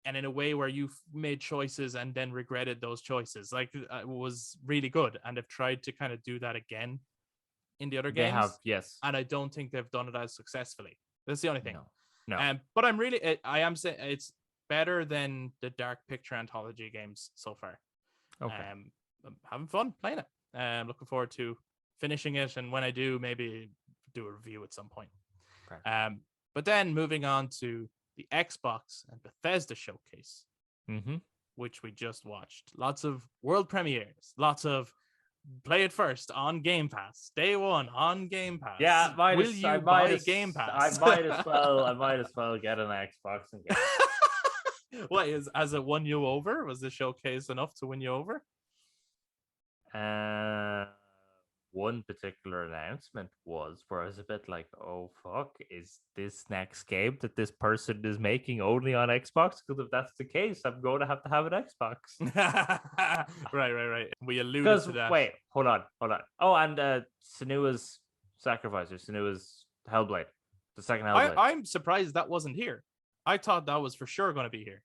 in a way where you made choices and then regretted those choices, like, was really good. And they've tried to kind of do that again in the other games. They have, yes. And I don't think they've done it as successfully. That's the only thing. No. But I am saying it's better than the Dark Picture Anthology games so far. Okay. I'm having fun playing it. I'm looking forward to finishing it, and when I do, maybe do a review at some point. Right. But then moving on to the Xbox and Bethesda Showcase, which we just watched. Lots of world premieres, lots of play it first on Game Pass, day one on Game Pass. Yeah, will you buy Game Pass? I might as well get an Xbox and get it. What as it won you over? Was the showcase enough to win you over? One particular announcement was where I was a bit like, oh fuck, is this next game that this person is making only on Xbox? Because if that's the case, I'm going to have an Xbox. Right. We alluded to that. Wait, hold on. Oh, and Senua's Sacrifice, or Senua's Hellblade, the second Hellblade. I'm surprised that wasn't here. I thought that was for sure going to be here.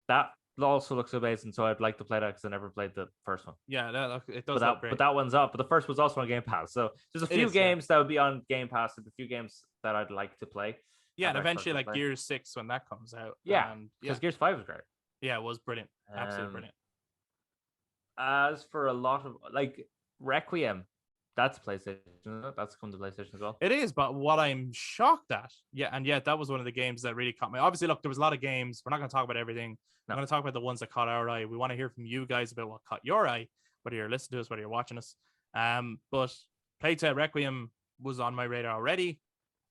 That also looks amazing, so I'd like to play that because I never played the first one. Yeah, it does look great. But that one's up. But the first was also on Game Pass. So there's a few games that would be on Game Pass, and a few games that I'd like to play. Yeah, and eventually, like Gears 6 when that comes out. Yeah, because Gears 5 was great. Yeah, it was brilliant. Absolutely brilliant. As for a lot of like Requiem, that's PlayStation. That's come to PlayStation as well. It is, but what I'm shocked at, that was one of the games that really caught me. Obviously, look, there was a lot of games. We're not going to talk about everything. No. I'm going to talk about the ones that caught our eye. We want to hear from you guys about what caught your eye, whether you're listening to us, whether you're watching us. But Plague Tale Requiem was on my radar already,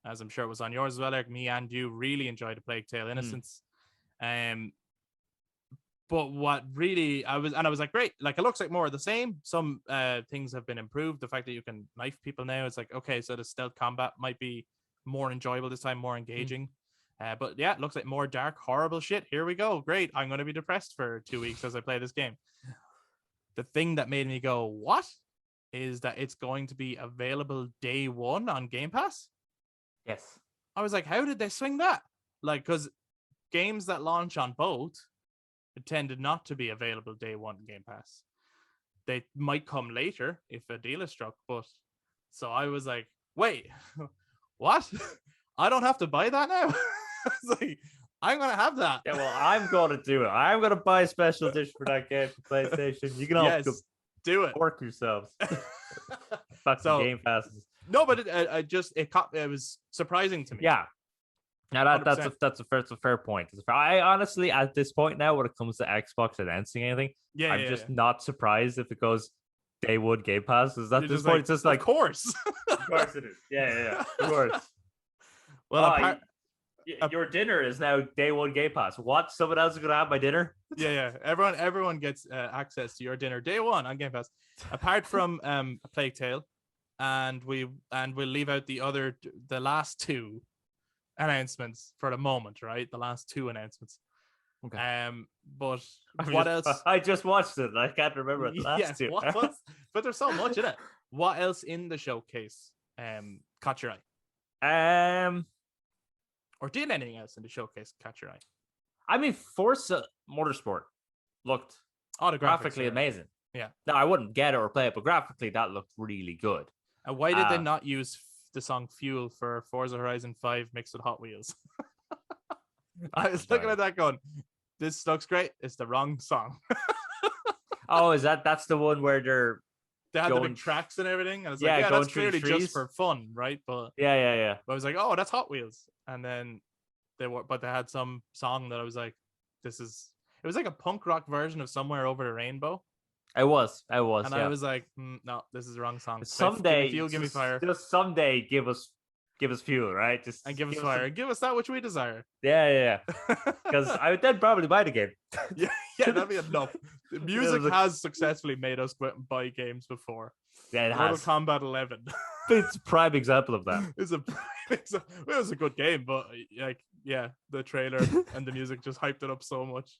as I'm sure it was on yours as well. Like me and you really enjoyed the Plague Tale Innocence. But what really I was like, great, like it looks like more of the same. Some things have been improved. The fact that you can knife people now, it's like, okay, so the stealth combat might be more enjoyable this time, more engaging. But yeah, it looks like more dark, horrible shit. Here we go. Great. I'm going to be depressed for 2 weeks as I play this game. The thing that made me go, what? is that it's going to be available day one on Game Pass. Yes. I was like, how did they swing that? Like, because games that launch on both tended not to be available day one in Game Pass. They might come later if a deal is struck, but so I was like, wait, what? I don't have to buy that now? I was like, I'm gonna have that. Yeah, well, I'm gonna do it. I'm gonna buy a special edition for that game for PlayStation. You can all do it. Work yourselves. Fuck So, Game Passes. No, but it was surprising to me. Yeah. Now that's a fair point. I honestly, at this point now, when it comes to Xbox announcing anything, I'm just not surprised if it goes day one Game Pass. Is at this point, it's just like, of course, of course it is. Yeah, of course. Well, your dinner is now day one Game Pass. What? Someone else is gonna have my dinner? Yeah. Everyone gets access to your dinner day one on Game Pass, apart from A Plague Tale, and we'll leave out the last two announcements for the moment, right? The last two announcements. Okay. But what else? I just watched it. I can't remember the last two. But there's so much in it. What else in the showcase caught your eye? Or did anything else in the showcase catch your eye? I mean, Forza Motorsport looked graphically amazing. Yeah. Now, I wouldn't get it or play it, but graphically, that looked really good. And why did they not use the song Fuel for Forza Horizon 5 mixed with Hot Wheels? I was looking at that going, this looks great. It's the wrong song. Oh, is that's the one where they had the big tracks and everything? And it's like, that's clearly just for fun, right? But yeah. But I was like, oh, that's Hot Wheels. And then they had some song that I was like, it was like a punk rock version of Somewhere Over the Rainbow. I was. And I was like, no, this is the wrong song. Someday, give me fire. Just someday, give us fuel, right? And give us fire. Give us that which we desire. Yeah. Because I would then probably buy the game. yeah, that'd be enough. The music has successfully made us go out and buy games before. Yeah, it Mortal has. Kombat 11. It's a prime example of that. It's a prime example. It was a good game, but the trailer and the music just hyped it up so much.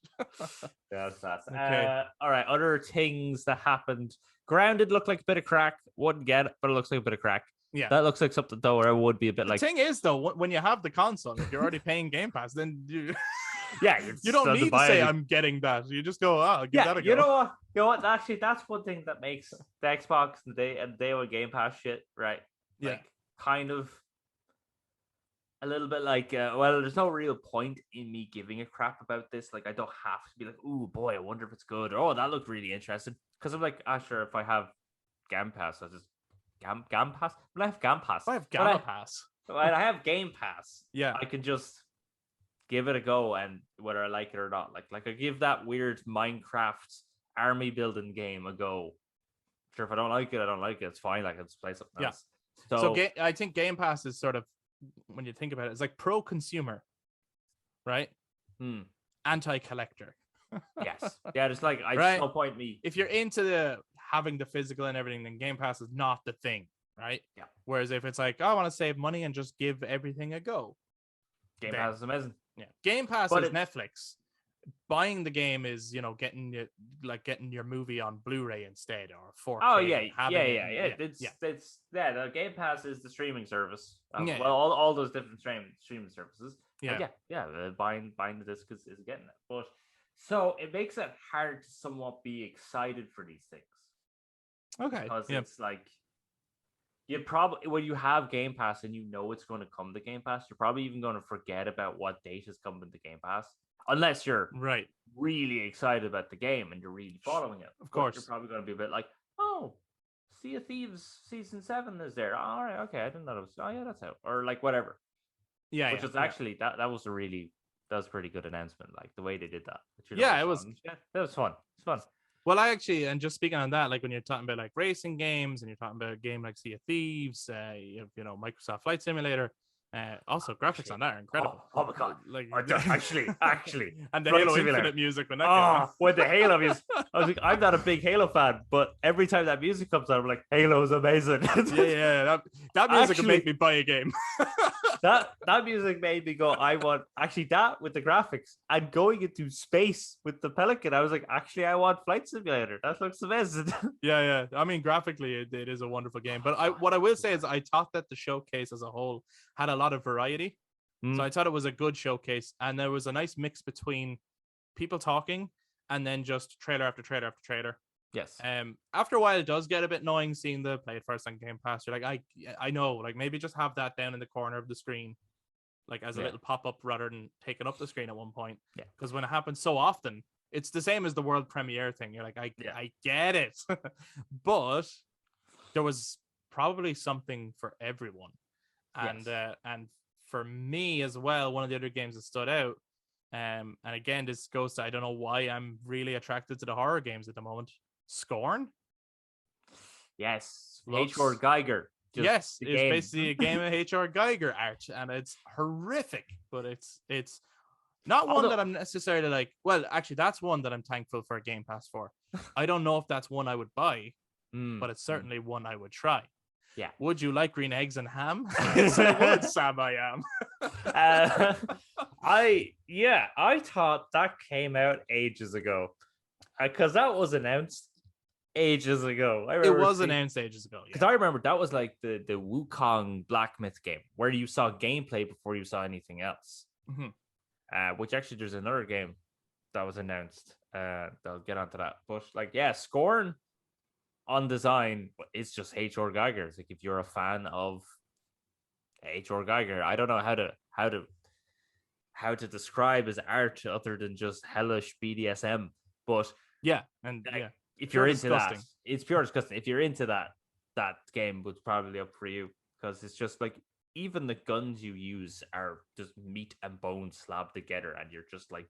Yeah, that's okay. All right, other things that happened. Grounded looked like a bit of crack. Wouldn't get it, but it looks like a bit of crack. Yeah, that looks like something though where I would be a bit the thing is though, when you have the console, if you're already paying Game Pass, then you don't need to say I'm getting that. You just go, I'll give that a go. You know what? Actually, that's one thing that makes the Xbox and day one Game Pass shit right. Like, kind of a little bit like, well, there's no real point in me giving a crap about this. Like, I don't have to be like, oh boy, I wonder if it's good. Or, oh, that looked really interesting. Because I'm like, sure, if I have Game Pass, I just Game Pass. When I have Game Pass, I have Game Pass. When I have Game Pass, I can just give it a go, and whether I like it or not, like I give that weird Minecraft army building game a go. Sure, if I don't like it, I don't like it. It's fine. Like, I just play something else. So I think Game Pass is sort of, when you think about it, it's like pro-consumer, right? Anti-collector. Yes. Yeah, just like, there's no point me. If you're into having the physical and everything, then Game Pass is not the thing, right? Yeah. Whereas if it's like, I want to save money and just give everything a go, Game Pass is amazing. Yeah. Game Pass is Netflix. Buying the game is, getting your movie on Blu-ray instead, or 4K. Oh yeah. It's the Game Pass is the streaming service. Well, all those different streaming services. Buying the disc is getting it. But so it makes it hard to somewhat be excited for these things. Okay. Because it's like, you probably, when you have Game Pass and you know it's going to come to Game Pass, you're probably even going to forget about what date is coming to Game Pass. Unless you're really excited about the game and you're really following it. Of course. You're probably going to be a bit like, oh, Sea of Thieves Season 7 is there. All right, okay, I didn't know it was, oh yeah, that's out. Or like whatever. Yeah. Which is actually, that was a pretty good announcement, like the way they did that. It was. Yeah, that was fun. It's fun. Well, and just speaking on that, like when you're talking about like racing games and you're talking about a game like Sea of Thieves, Microsoft Flight Simulator, Also, graphics on that are incredible. Oh my god! Like actually, and the Flight Halo Simulator. Infinite music when that came out. When the Halo music, I was like, I'm not a big Halo fan, but every time that music comes on, I'm like, Halo's amazing. Yeah. That music would make me buy a game. that music made me go, I want actually that with the graphics and going into space with the Pelican. I was like, actually, I want Flight Simulator. That looks amazing. Yeah. I mean, graphically, it is a wonderful game. But what I will say is, I thought that the showcase as a whole had a lot of variety. So I thought it was a good showcase, and there was a nice mix between people talking and then just trailer after trailer after trailer. Yes. After a while, it does get a bit annoying seeing the play it first on Game Pass. You're like, I know, like maybe just have that down in the corner of the screen, like as a little pop up rather than taking up the screen at one point. Yeah. Because when it happens so often, it's the same as the world premiere thing. You're like, I get it, but there was probably something for everyone, and for me as well, one of the other games that stood out. And again, this goes to, I don't know why I'm really attracted to the horror games at the moment. Scorn. Yes. H.R. Geiger. Yes, it's basically a game of H.R. Geiger art, and it's horrific, but it's not one that I'm necessarily like. Well, actually, that's one that I'm thankful for a Game Pass for. I don't know if that's one I would buy, but it's certainly one I would try. Yeah. Would you like green eggs and ham? Yes, I would, Sam. I am. I thought that came out ages ago, because that was announced ages ago. It was announced ages ago. Because I remember that was like the Wukong Black Myth game where you saw gameplay before you saw anything else. Which actually, there's another game that was announced. I'll get onto that. But like, yeah, Scorn on design, it's just H.R. Geiger. It's like, if you're a fan of H.R. Geiger, I don't know how to describe his art other than just hellish BDSM. But if you're into that, it's pure disgusting. If you're into that game was probably up for you, because it's just like, even the guns you use are just meat and bone slapped together, and you're just like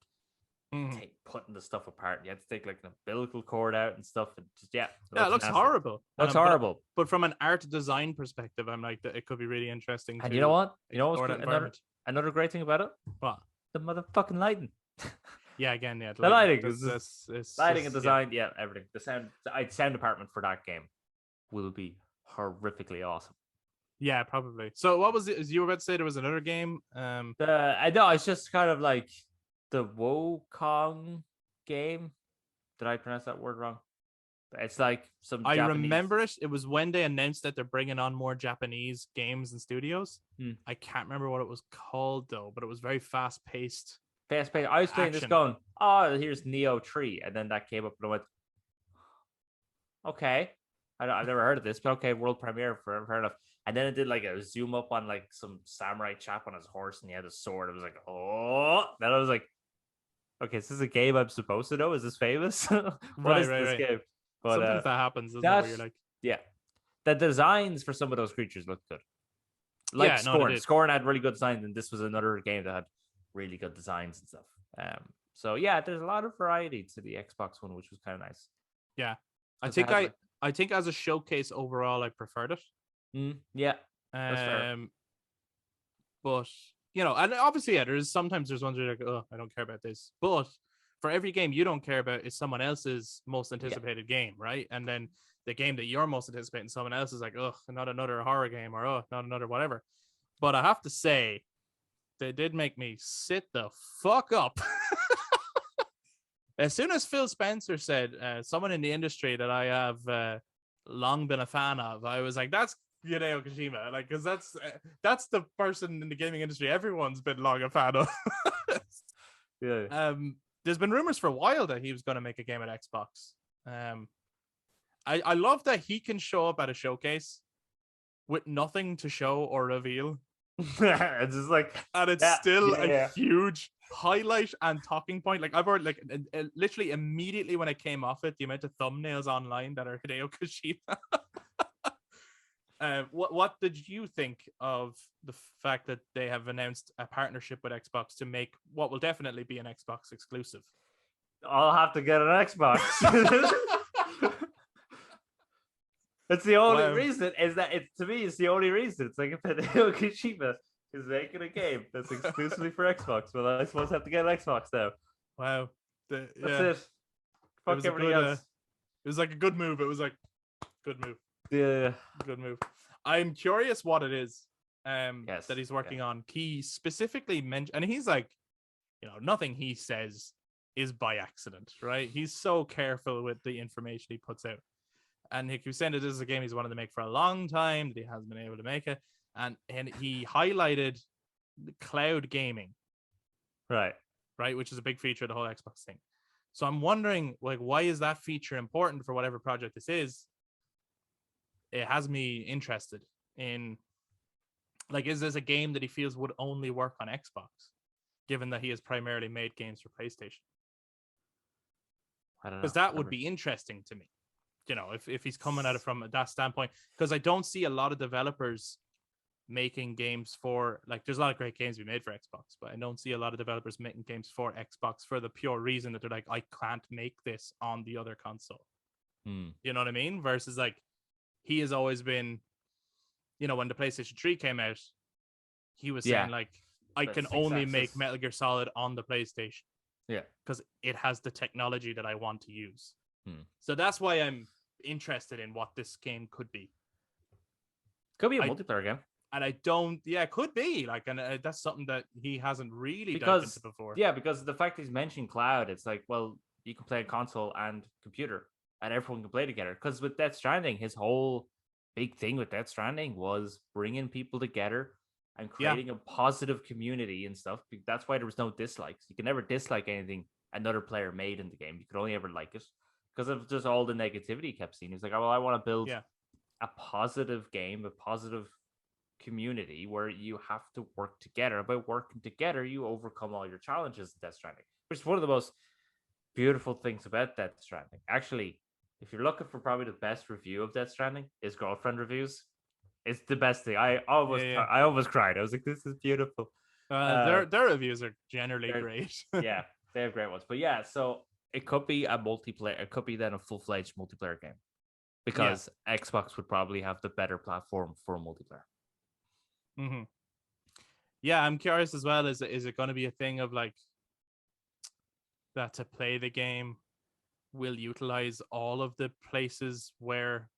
putting the stuff apart. You have to take like an umbilical cord out and stuff, and just it looks horrible. Horrible. But from an art design perspective, I'm like, it could be really interesting. And you know what? Another great thing about it? What? The motherfucking lighting. Yeah, again, yeah. The lighting is lighting and design, everything. The sound department for that game will be horrifically awesome. Yeah, probably. So what was it? As you were about to say, there was another game. I know, it's just kind of like the Wukong game. Did I pronounce that word wrong? It's like some I Japanese... remember it. It was when they announced that they're bringing on more Japanese games and studios. I can't remember what it was called though, but it was very fast paced. I was playing this going, oh, here's Neo 3, and then that came up and I went, okay, I've never heard of this, but okay, world premiere, fair enough. And then it did like a zoom up on like some samurai chap on his horse, and he had a sword. I was like, oh, then I was like, okay, is this a game I'm supposed to know? Is this famous? What is this game? But sometimes that happens, doesn't it? Where you're like, the designs for some of those creatures look good. Like Scorn. Scorn had really good designs, and this was another game that had really good designs and stuff. So yeah, there's a lot of variety to the Xbox One, which was kind of nice. Yeah, I think as a showcase overall, I preferred it. Yeah, that's fair. But and obviously, there's sometimes ones where you're like, oh, I don't care about this. But for every game you don't care about is someone else's most anticipated game, right? And then the game that you're most anticipating, someone else is like, oh, not another horror game, or oh, not another whatever. But I have to say, they did make me sit the fuck up. As soon as Phil Spencer said, someone in the industry that I have long been a fan of, I was like, that's Hideo Kojima, like, because that's the person in the gaming industry everyone's been long a fan of. There's been rumors for a while that he was going to make a game at Xbox. I love that he can show up at a showcase with nothing to show or reveal. It's just like, and it's still a huge highlight and talking point. Like, I've already literally immediately when I came off it, the amount of thumbnails online that are Hideo Kojima. What did you think of the fact that they have announced a partnership with Xbox to make what will definitely be an Xbox exclusive? I'll have to get an Xbox. It's the only reason. Is that to me? It's the only reason. It's like if Hideo Kojima is making a game that's exclusively for Xbox. Well, I suppose I have to get an Xbox now. Wow. That's Yeah. it. Fuck everything else. It was like a good move. It was like good move. Yeah. Good move. I'm curious what it is Yes. that he's working on. He specifically mentioned, and he's like, nothing he says is by accident, right? He's so careful with the information he puts out. And he was saying that this is a game he's wanted to make for a long time, that he hasn't been able to make it. And he highlighted cloud gaming. Right. Which is a big feature of the whole Xbox thing. So I'm wondering, like, why is that feature important for whatever project this is? It has me interested in, like, is this a game that he feels would only work on Xbox, given that he has primarily made games for PlayStation? I don't know. Because that would be interesting to me, if he's coming at it from that standpoint. Because I don't see a lot of developers making games for, like, there's a lot of great games we made for Xbox, but I don't see a lot of developers making games for Xbox for the pure reason that they're like, I can't make this on the other console. You know what I mean? Versus, like, he has always been, when the PlayStation 3 came out, he was saying, like, I can only make Metal Gear Solid on the PlayStation. Yeah. Because it has the technology that I want to use. So that's why I'm interested in what this game could be. Could be a multiplayer game. And I don't, it could be. Like, and that's something that he hasn't really dived into before. Yeah, because the fact he's mentioned cloud, it's like, well, you can play on console and computer, and everyone can play together. Because with Death Stranding, his whole big thing with Death Stranding was bringing people together and creating a positive community and stuff. That's why there was no dislikes. You can never dislike anything another player made in the game. You could only ever like it because of just all the negativity he kept seeing. He's like, oh, well, I want to build a positive game, a positive community where you have to work together. By working together, you overcome all your challenges in Death Stranding, which is one of the most beautiful things about Death Stranding. Actually, if you're looking for probably the best review of Death Stranding, is girlfriend reviews. It's the best thing. I almost cried. I was like, this is beautiful. Their reviews are generally great. Yeah, they have great ones. But yeah, so it could be a multiplayer. It could be then a full-fledged multiplayer game because Xbox would probably have the better platform for multiplayer. Mm-hmm. Yeah, I'm curious as well. Is it going to be a thing of like that to play the game will utilize all of the places where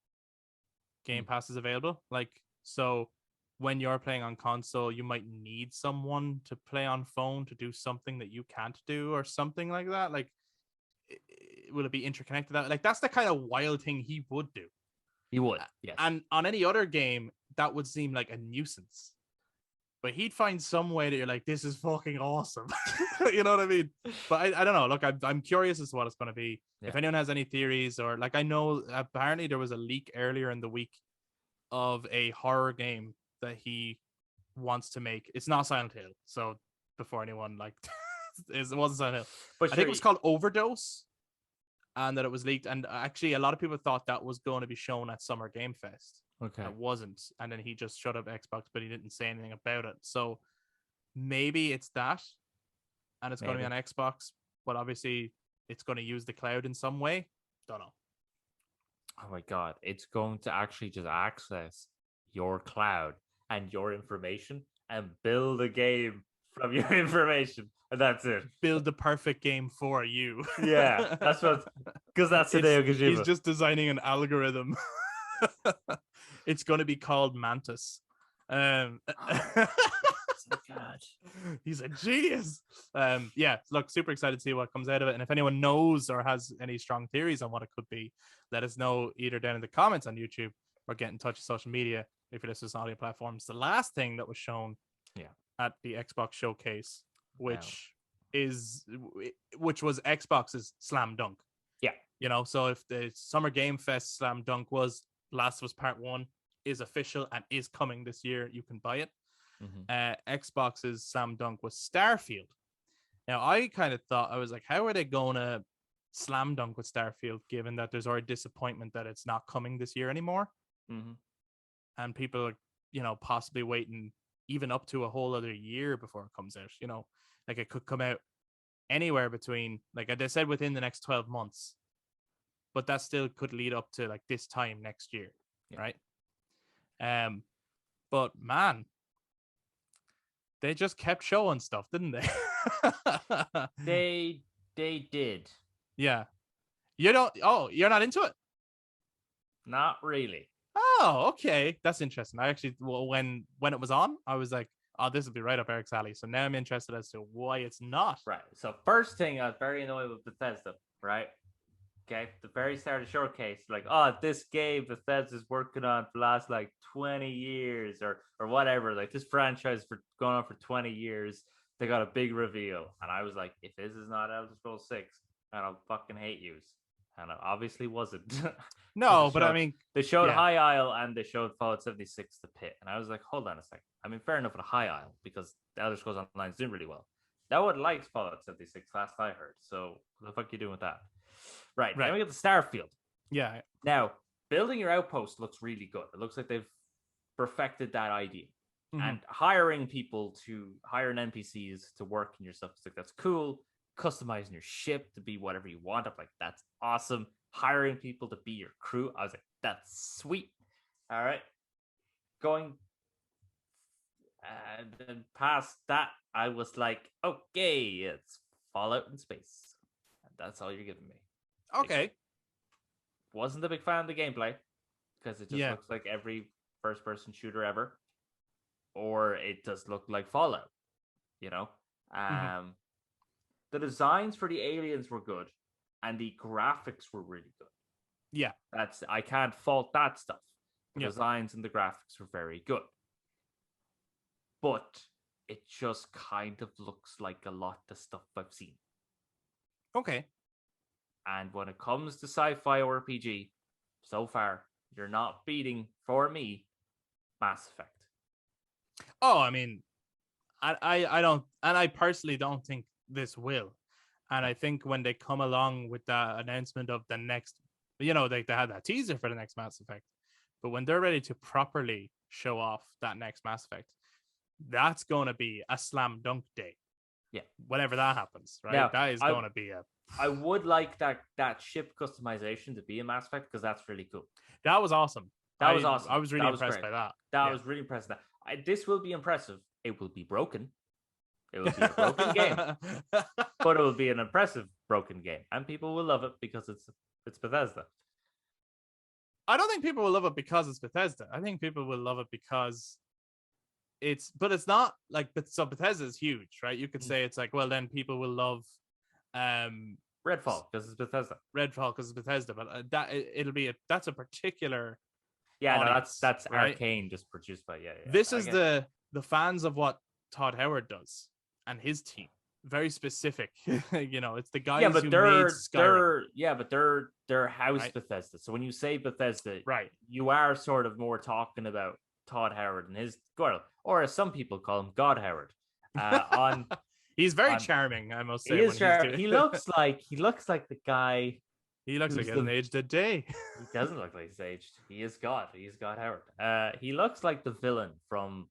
Game Pass is available? Like, so when you're playing on console, you might need someone to play on phone to do something that you can't do or something like that. Like, will it be interconnected? Like, that's the kind of wild thing he would do. He would, yes. And on any other game, that would seem like a nuisance. But he'd find some way that you're like, this is fucking awesome. You know what I mean? But I don't know. Look, I'm curious as to what it's going to be. Yeah. If anyone has any theories or, like, I know apparently there was a leak earlier in the week of a horror game that he wants to make. It's not Silent Hill. So before anyone, like, it wasn't Silent Hill. But I think it was called Overdose. And that it was leaked. And actually, a lot of people thought that was going to be shown at Summer Game Fest. Okay. It wasn't. And then he just shut up Xbox, but he didn't say anything about it. So maybe it's that. And it's going to be on Xbox. But obviously, it's going to use the cloud in some way. Don't know. Oh my God. It's going to actually just access your cloud and your information and build a game from your information. And that's it. Build the perfect game for you. Yeah, that's what, because that's Hideo Kojima. He's just designing an algorithm. It's going to be called Mantis. Oh God. He's a genius. Yeah, look, super excited to see what comes out of it. And if anyone knows or has any strong theories on what it could be, let us know either down in the comments on YouTube or get in touch with social media if you're listening to audio platforms. The last thing that was shown at the Xbox Showcase, which was Xbox's slam dunk. Yeah. You know, so if the Summer Game Fest slam dunk was Last of Us Part 1 is official and is coming this year, you can buy it. Xbox's slam dunk was Starfield. Now, I kind of thought, I was like, how are they going to slam dunk with Starfield, given that there's already disappointment that it's not coming this year anymore? And people are, you know, possibly waiting even up to a whole other year before it comes out. You know, like it could come out anywhere between, like they said, within the next 12 months. But that still could lead up to like this time next year, right? But man, They just kept showing stuff, didn't they? They did. Yeah. You don't. Oh, you're not into it. Not really. Oh, okay. That's interesting. I actually, when it was on, I was like, oh, this would be right up Eric's alley. So now I'm interested as to why it's not. Right. So first thing, I was very annoyed with Bethesda. Right. Okay. The very start of Showcase, like, oh, this game Bethesda's working on for the last like 20 years or whatever. Like this franchise for going on for 20 years. They got a big reveal, and I was like, if this is not Elder Scrolls 6, and I'll fucking hate you. And it obviously wasn't. No, but I mean, they showed High Isle and they showed Fallout 76 The Pit, and I was like, hold on a second. I mean, fair enough with a High Isle because the Elder Scrolls Online is doing really well. No one likes Fallout 76, last I heard. So what the fuck are you doing with that? Right. Then we get the Starfield. Yeah. Now, building your outpost looks really good. It looks like they've perfected that idea. And hiring people to hire an NPCs to work in your stuff, it's like that's cool. Customizing your ship to be whatever you want. I'm like, that's awesome. Hiring people to be your crew, I was like, that's sweet. All right. Going and then past that, I was like, okay, it's Fallout in space. And that's all you're giving me. Okay. Like, wasn't a big fan of the gameplay because it just looks like every first-person shooter ever. Or it does look like Fallout, you know? The designs for the aliens were good, and the graphics were really good. Yeah. I can't fault that stuff. The designs and the graphics were very good. But it just kind of looks like a lot of stuff I've seen. Okay. And when it comes to sci-fi RPG, so far, you're not beating, for me, Mass Effect. Oh, I mean, I don't, and I personally don't think this will. And I think when they come along with that announcement of the next, they had that teaser for the next Mass Effect, but when they're ready to properly show off that next Mass Effect, that's going to be a slam dunk day. Yeah. Whenever that happens, right? Now, that is going to be I would like that ship customization to be a Mass Effect because that's really cool. That was awesome. That was awesome. I was really impressed by that. That was really impressive. This will be impressive. It will be broken. It will be a broken game, but it will be an impressive broken game, and people will love it because it's Bethesda. I don't think people will love it because it's Bethesda. I think people will love it because it's not like, so Bethesda is huge, right? You could say it's like, well, then people will love Redfall because it's Bethesda. Redfall because it's Bethesda, but that's a particular. Yeah, audience, no, that's right? Arcane just produced by This is the fans of what Todd Howard does and his team. Very specific, it's the guys who made Skyrim. They're house right? Bethesda. So when you say Bethesda, right, you are sort of more talking about Todd Howard and his girl, or as some people call him, God Howard. He's very charming, I must say. He is charming. He looks like the guy. He looks like he hasn't aged a day. He doesn't look like he's aged. He is God. He is God Howard. He looks like the villain from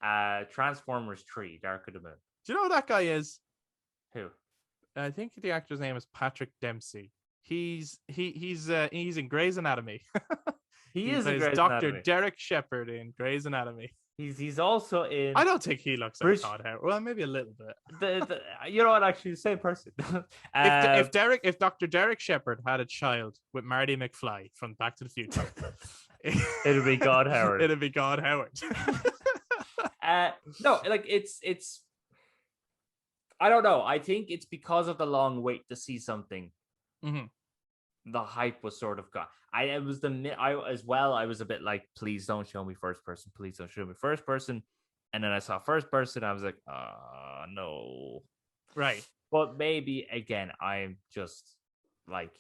Transformers 3, Dark of the Moon. Do you know who that guy is? Who? I think the actor's name is Patrick Dempsey. He's in Grey's Anatomy. He is in Grey's Dr. Anatomy. Derek Shepherd in Grey's Anatomy. He's also in. I don't think he looks like Todd Howard. Well, maybe a little bit. You know what? Actually, the same person. If Dr. Derek Shepherd had a child with Marty McFly from Back to the Future, it'd be God Howard. It'd be God Howard. No, like it's. I don't know. I think it's because of the long wait to see something. The hype was sort of gone. I was a bit like, please don't show me first person. Please don't show me first person. And then I saw first person. I was like, no. Right. But maybe again, I'm just like,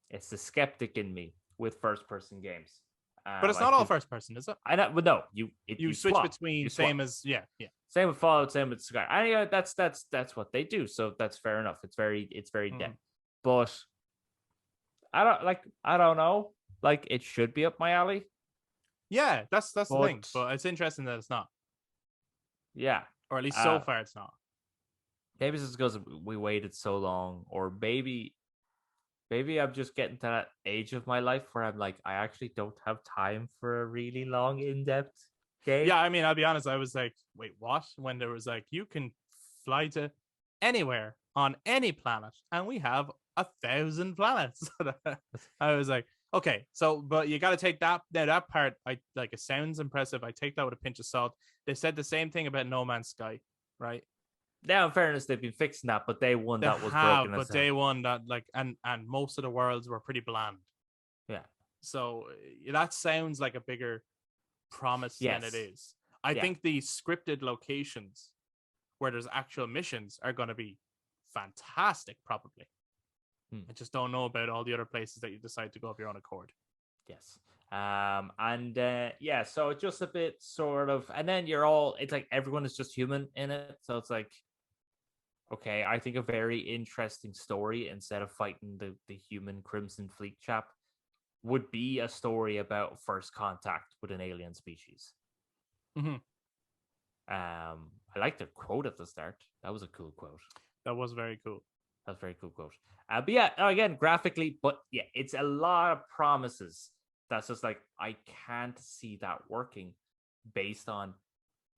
it's the skeptic in me with first person games. But it's not all first person, is it? I know, but no, you switch swap. between Same with Fallout, same with Sky. Anyway, that's what they do. So that's fair enough. It's very dead. But I don't know. Like, it should be up my alley. Yeah, that's the thing. But it's interesting that it's not. Yeah. Or at least so far it's not. Maybe it's because we waited so long, or maybe I'm just getting to that age of my life where I'm like, I actually don't have time for a really long, in-depth game. Yeah, I mean, I'll be honest. I was like, wait, what? When there was like, you can fly to anywhere on any planet, and we have 1,000 planets. I was like, okay, so but you got to take that part. I like it sounds impressive. I take that with a pinch of salt. They said the same thing about No Man's Sky, right? Now, in fairness, they've been fixing that, but day one They that was have, broken. but day one that like, and most of the worlds were pretty bland. Yeah. So that sounds like a bigger promise than it is. I think the scripted locations where there's actual missions are going to be fantastic, probably. I just don't know about all the other places that you decide to go of your own accord. Yes. So just a bit sort of, and then it's like everyone is just human in it. So it's like, okay, I think a very interesting story instead of fighting the human Crimson Fleet chap would be a story about first contact with an alien species. Mm-hmm. I like the quote at the start. That was a cool quote. That was very cool. That's a very cool quote. But yeah, again, graphically, but yeah, it's a lot of promises. That's just like, I can't see that working based on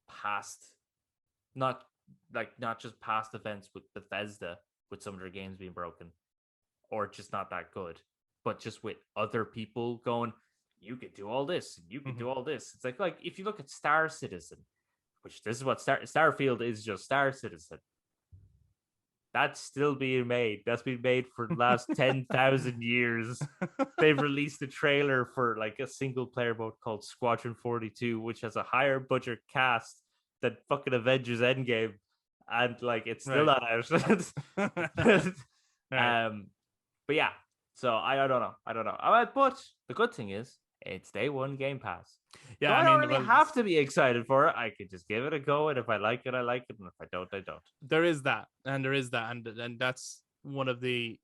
past, not just past events with Bethesda, with some of their games being broken or just not that good, but just with other people going, you could do all this, and you could do all this. It's like if you look at Star Citizen, which this is what Starfield is, just Star Citizen. That's still being made. That's been made for the last 10,000 years. They've released a trailer for like a single player mode called Squadron 42, which has a higher budget cast than fucking Avengers Endgame. And like, it's still not out. But yeah, so I don't know. But the good thing is, it's day one Game Pass. Yeah, so I don't really have to be excited for it. I could just give it a go, and if I like it, I like it, and if I don't, I don't. There is that, and that's one of the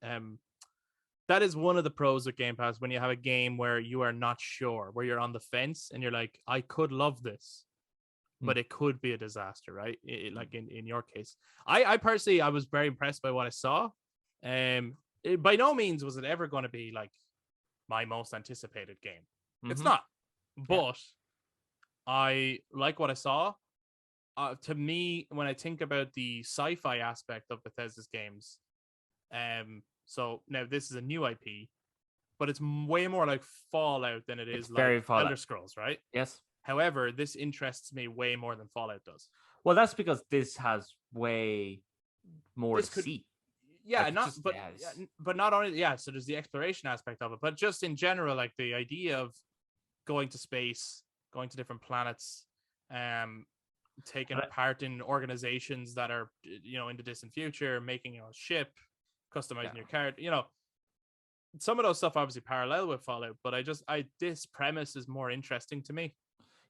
that is one of the pros of Game Pass, when you have a game where you are not sure, where you're on the fence, and you're like, I could love this, but it could be a disaster, right? Like in your case, I personally, I was very impressed by what I saw. By no means was it ever going to be like my most anticipated game. It's not, but I like what I saw. To me, when I think about the sci-fi aspect of Bethesda's games, so now this is a new IP, but it's way more like Fallout than it is like Elder Scrolls, right? Yes. However, this interests me way more than Fallout does. Well, that's because this has way more to see. Yeah, like but not only so there's the exploration aspect of it, but just in general, like the idea of going to space, going to different planets, taking part in organizations that are, in the distant future, making a ship, customizing your character, some of those stuff obviously parallel with Fallout, but this premise is more interesting to me.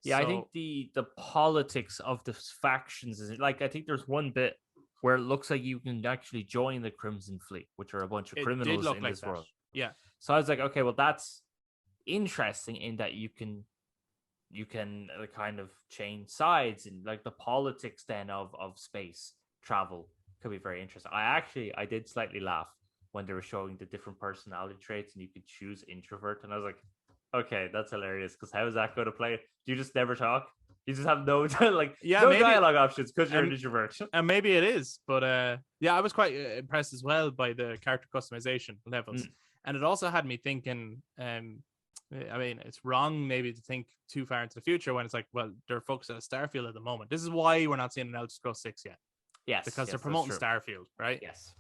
Yeah, so, I think the politics of the factions is like, I think there's one bit where it looks like you can actually join the Crimson Fleet, which are a bunch of criminals in this world. Yeah. So I was like, okay, well, that's interesting in that you can kind of change sides, and like the politics then of space travel could be very interesting. I did slightly laugh when they were showing the different personality traits, and you could choose introvert, and I was like, okay, that's hilarious, because how is that going to play? Do you just never talk? You just have no dialogue options because you're an introvert. And maybe it is, but I was quite impressed as well by the character customization levels. And it also had me thinking, I mean, it's wrong maybe to think too far into the future when it's like, well, they're focused on Starfield at the moment. This is why we're not seeing an Elder Scrolls 6 yet. Yes. Because they're promoting Starfield, right? Yes.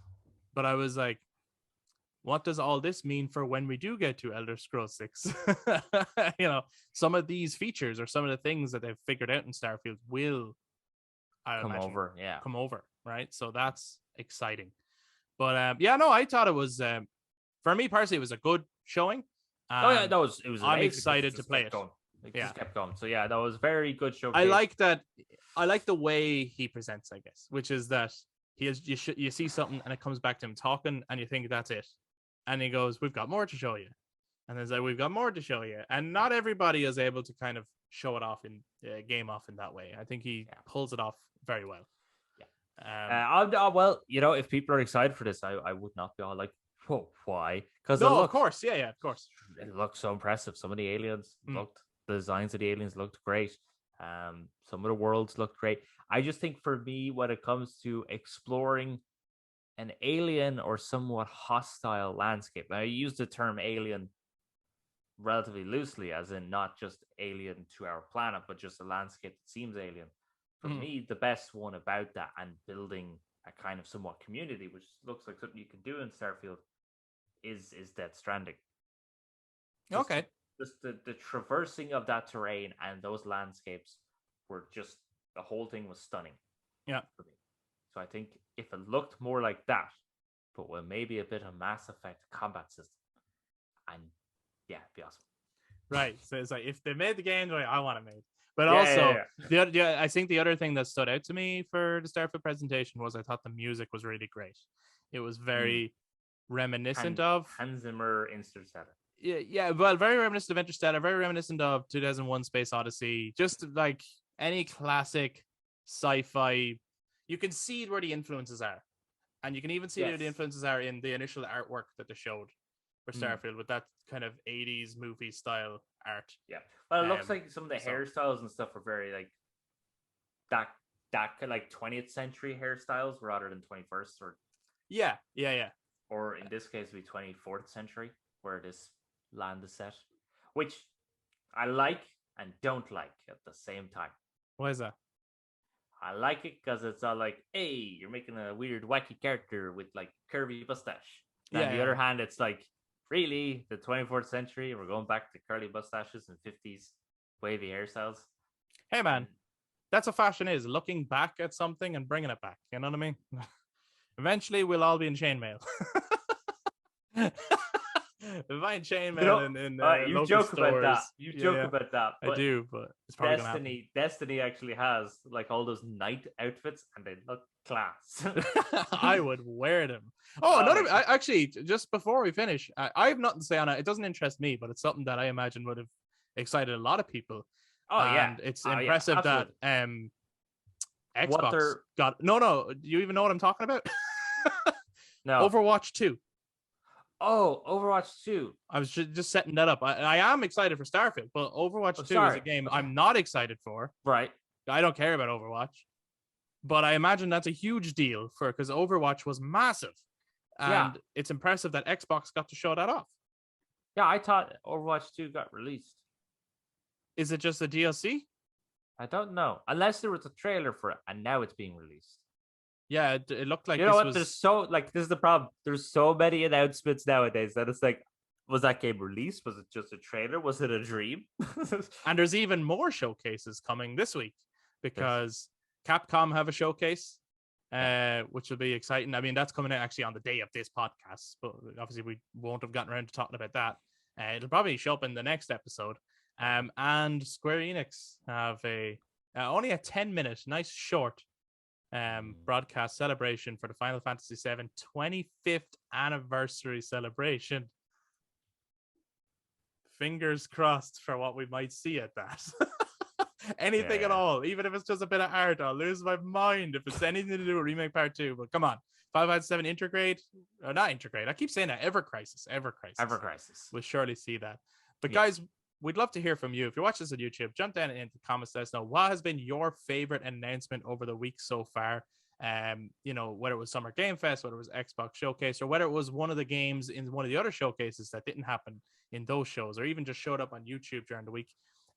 But I was like, what does all this mean for when we do get to Elder Scrolls 6? Some of these features or some of the things that they've figured out in Starfield will come over, right? So that's exciting. But I thought it was, for me personally, it was a good showing. It was. I'm excited to play it. It just kept going. So yeah, that was very good show. I like that. I like the way he presents, I guess, which is that you see something and it comes back to him talking, and you think that's it. And he goes, "We've got more to show you," and there's like, "We've got more to show you." And not everybody is able to kind of show it off in game off in that way. I think he pulls it off very well. Yeah. Well, if people are excited for this, I would not be all like, "Whoa, why?" Because of course, of course, it looks so impressive. Some of the aliens the designs of the aliens looked great. Some of the worlds look great. I just think for me, when it comes to exploring an alien or somewhat hostile landscape, now I use the term alien relatively loosely, as in not just alien to our planet, but just a landscape that seems alien. For me, the best one about that and building a kind of somewhat community, which looks like something you can do in Starfield, is Death Stranding. Just the traversing of that terrain and those landscapes were just, the whole thing was stunning. Yeah. For me. So I think if it looked more like that, but with maybe a bit of Mass Effect combat system, and yeah, it'd be awesome. Right. So it's like, if they made the game the way I want it made. But also, I think the other thing that stood out to me for the Starfield presentation was I thought the music was really great. It was very reminiscent of Hans Zimmer Interstellar. Yeah, well, very reminiscent of Interstellar, very reminiscent of 2001 Space Odyssey, just like any classic sci-fi. You can see where the influences are, and you can even see where the influences are in the initial artwork that they showed for Starfield with that kind of 80s movie style art. Yeah, well, it looks like some of the hairstyles and stuff are very like that like 20th century hairstyles rather than 21st, or or in this case, be 24th century, where this land is set, which I like and don't like at the same time. Why is that? I like it because it's all like, hey, you're making a weird, wacky character with like curvy mustache. And on the other hand, it's like, really, the 24th century, we're going back to curly mustaches and 50s wavy hairstyles. Hey, man, that's what fashion is, looking back at something and bringing it back. You know what I mean? Eventually, we'll all be in chainmail. If I chainmail in you joke stores, about that. You joke about that. I do, but it's probably Destiny actually has like all those night outfits, and they look class. I would wear them. Actually, just before we finish, I have nothing to say on it. It doesn't interest me, but it's something that I imagine would have excited a lot of people. It's impressive that Xbox got no. Do you even know what I'm talking about? No. Overwatch 2. Oh, Overwatch 2. I was just setting that up. I am excited for Starfield, but Overwatch 2 is a game I'm not excited for. Right. I don't care about Overwatch. But I imagine that's a huge deal because Overwatch was massive. And it's impressive that Xbox got to show that off. Yeah, I thought Overwatch 2 got released. Is it just a DLC? I don't know. Unless there was a trailer for it, and now it's being released. Yeah, it looked like There's this is the problem. There's so many announcements nowadays that it's like, was that game released? Was it just a trailer? Was it a dream? And there's even more showcases coming this week because Capcom have a showcase, which will be exciting. I mean, that's coming out actually on the day of this podcast, but obviously we won't have gotten around to talking about that. It'll probably show up in the next episode. And Square Enix have only a 10-minute, nice short broadcast celebration for the Final Fantasy VII 25th anniversary celebration. Fingers crossed for what we might see at that. Anything at all, even if it's just a bit of art, I'll lose my mind if it's anything to do with Remake Part 2. But come on, Final Fantasy VII Intergrade, or not Intergrade, I keep saying that, Ever Crisis. We'll surely see that. But guys, we'd love to hear from you. If you're watching this on YouTube, jump down into the comments, let us know what has been your favorite announcement over the week so far. Whether it was Summer Game Fest, whether it was Xbox Showcase, or whether it was one of the games in one of the other showcases that didn't happen in those shows, or even just showed up on YouTube during the week.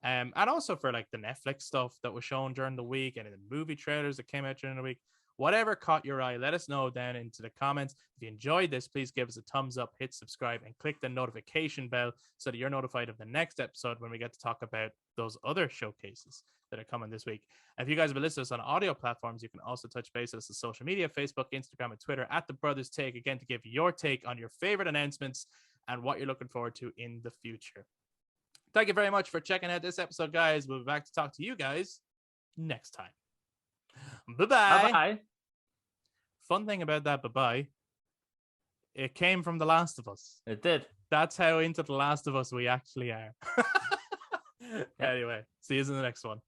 And also for like the Netflix stuff that was shown during the week and in the movie trailers that came out during the week. Whatever caught your eye, let us know down into the comments. If you enjoyed this, please give us a thumbs up, hit subscribe, and click the notification bell so that you're notified of the next episode when we get to talk about those other showcases that are coming this week. And if you guys have been listening to us on audio platforms, you can also touch base with us on social media, Facebook, Instagram, and Twitter at The Brothers Take, again, to give your take on your favorite announcements and what you're looking forward to in the future. Thank you very much for checking out this episode, guys. We'll be back to talk to you guys next time. Bye-bye. Bye-bye. Fun thing about that bye-bye, it came from The Last of Us. It did. That's how into The Last of Us we actually are. Anyway, see you in the next one.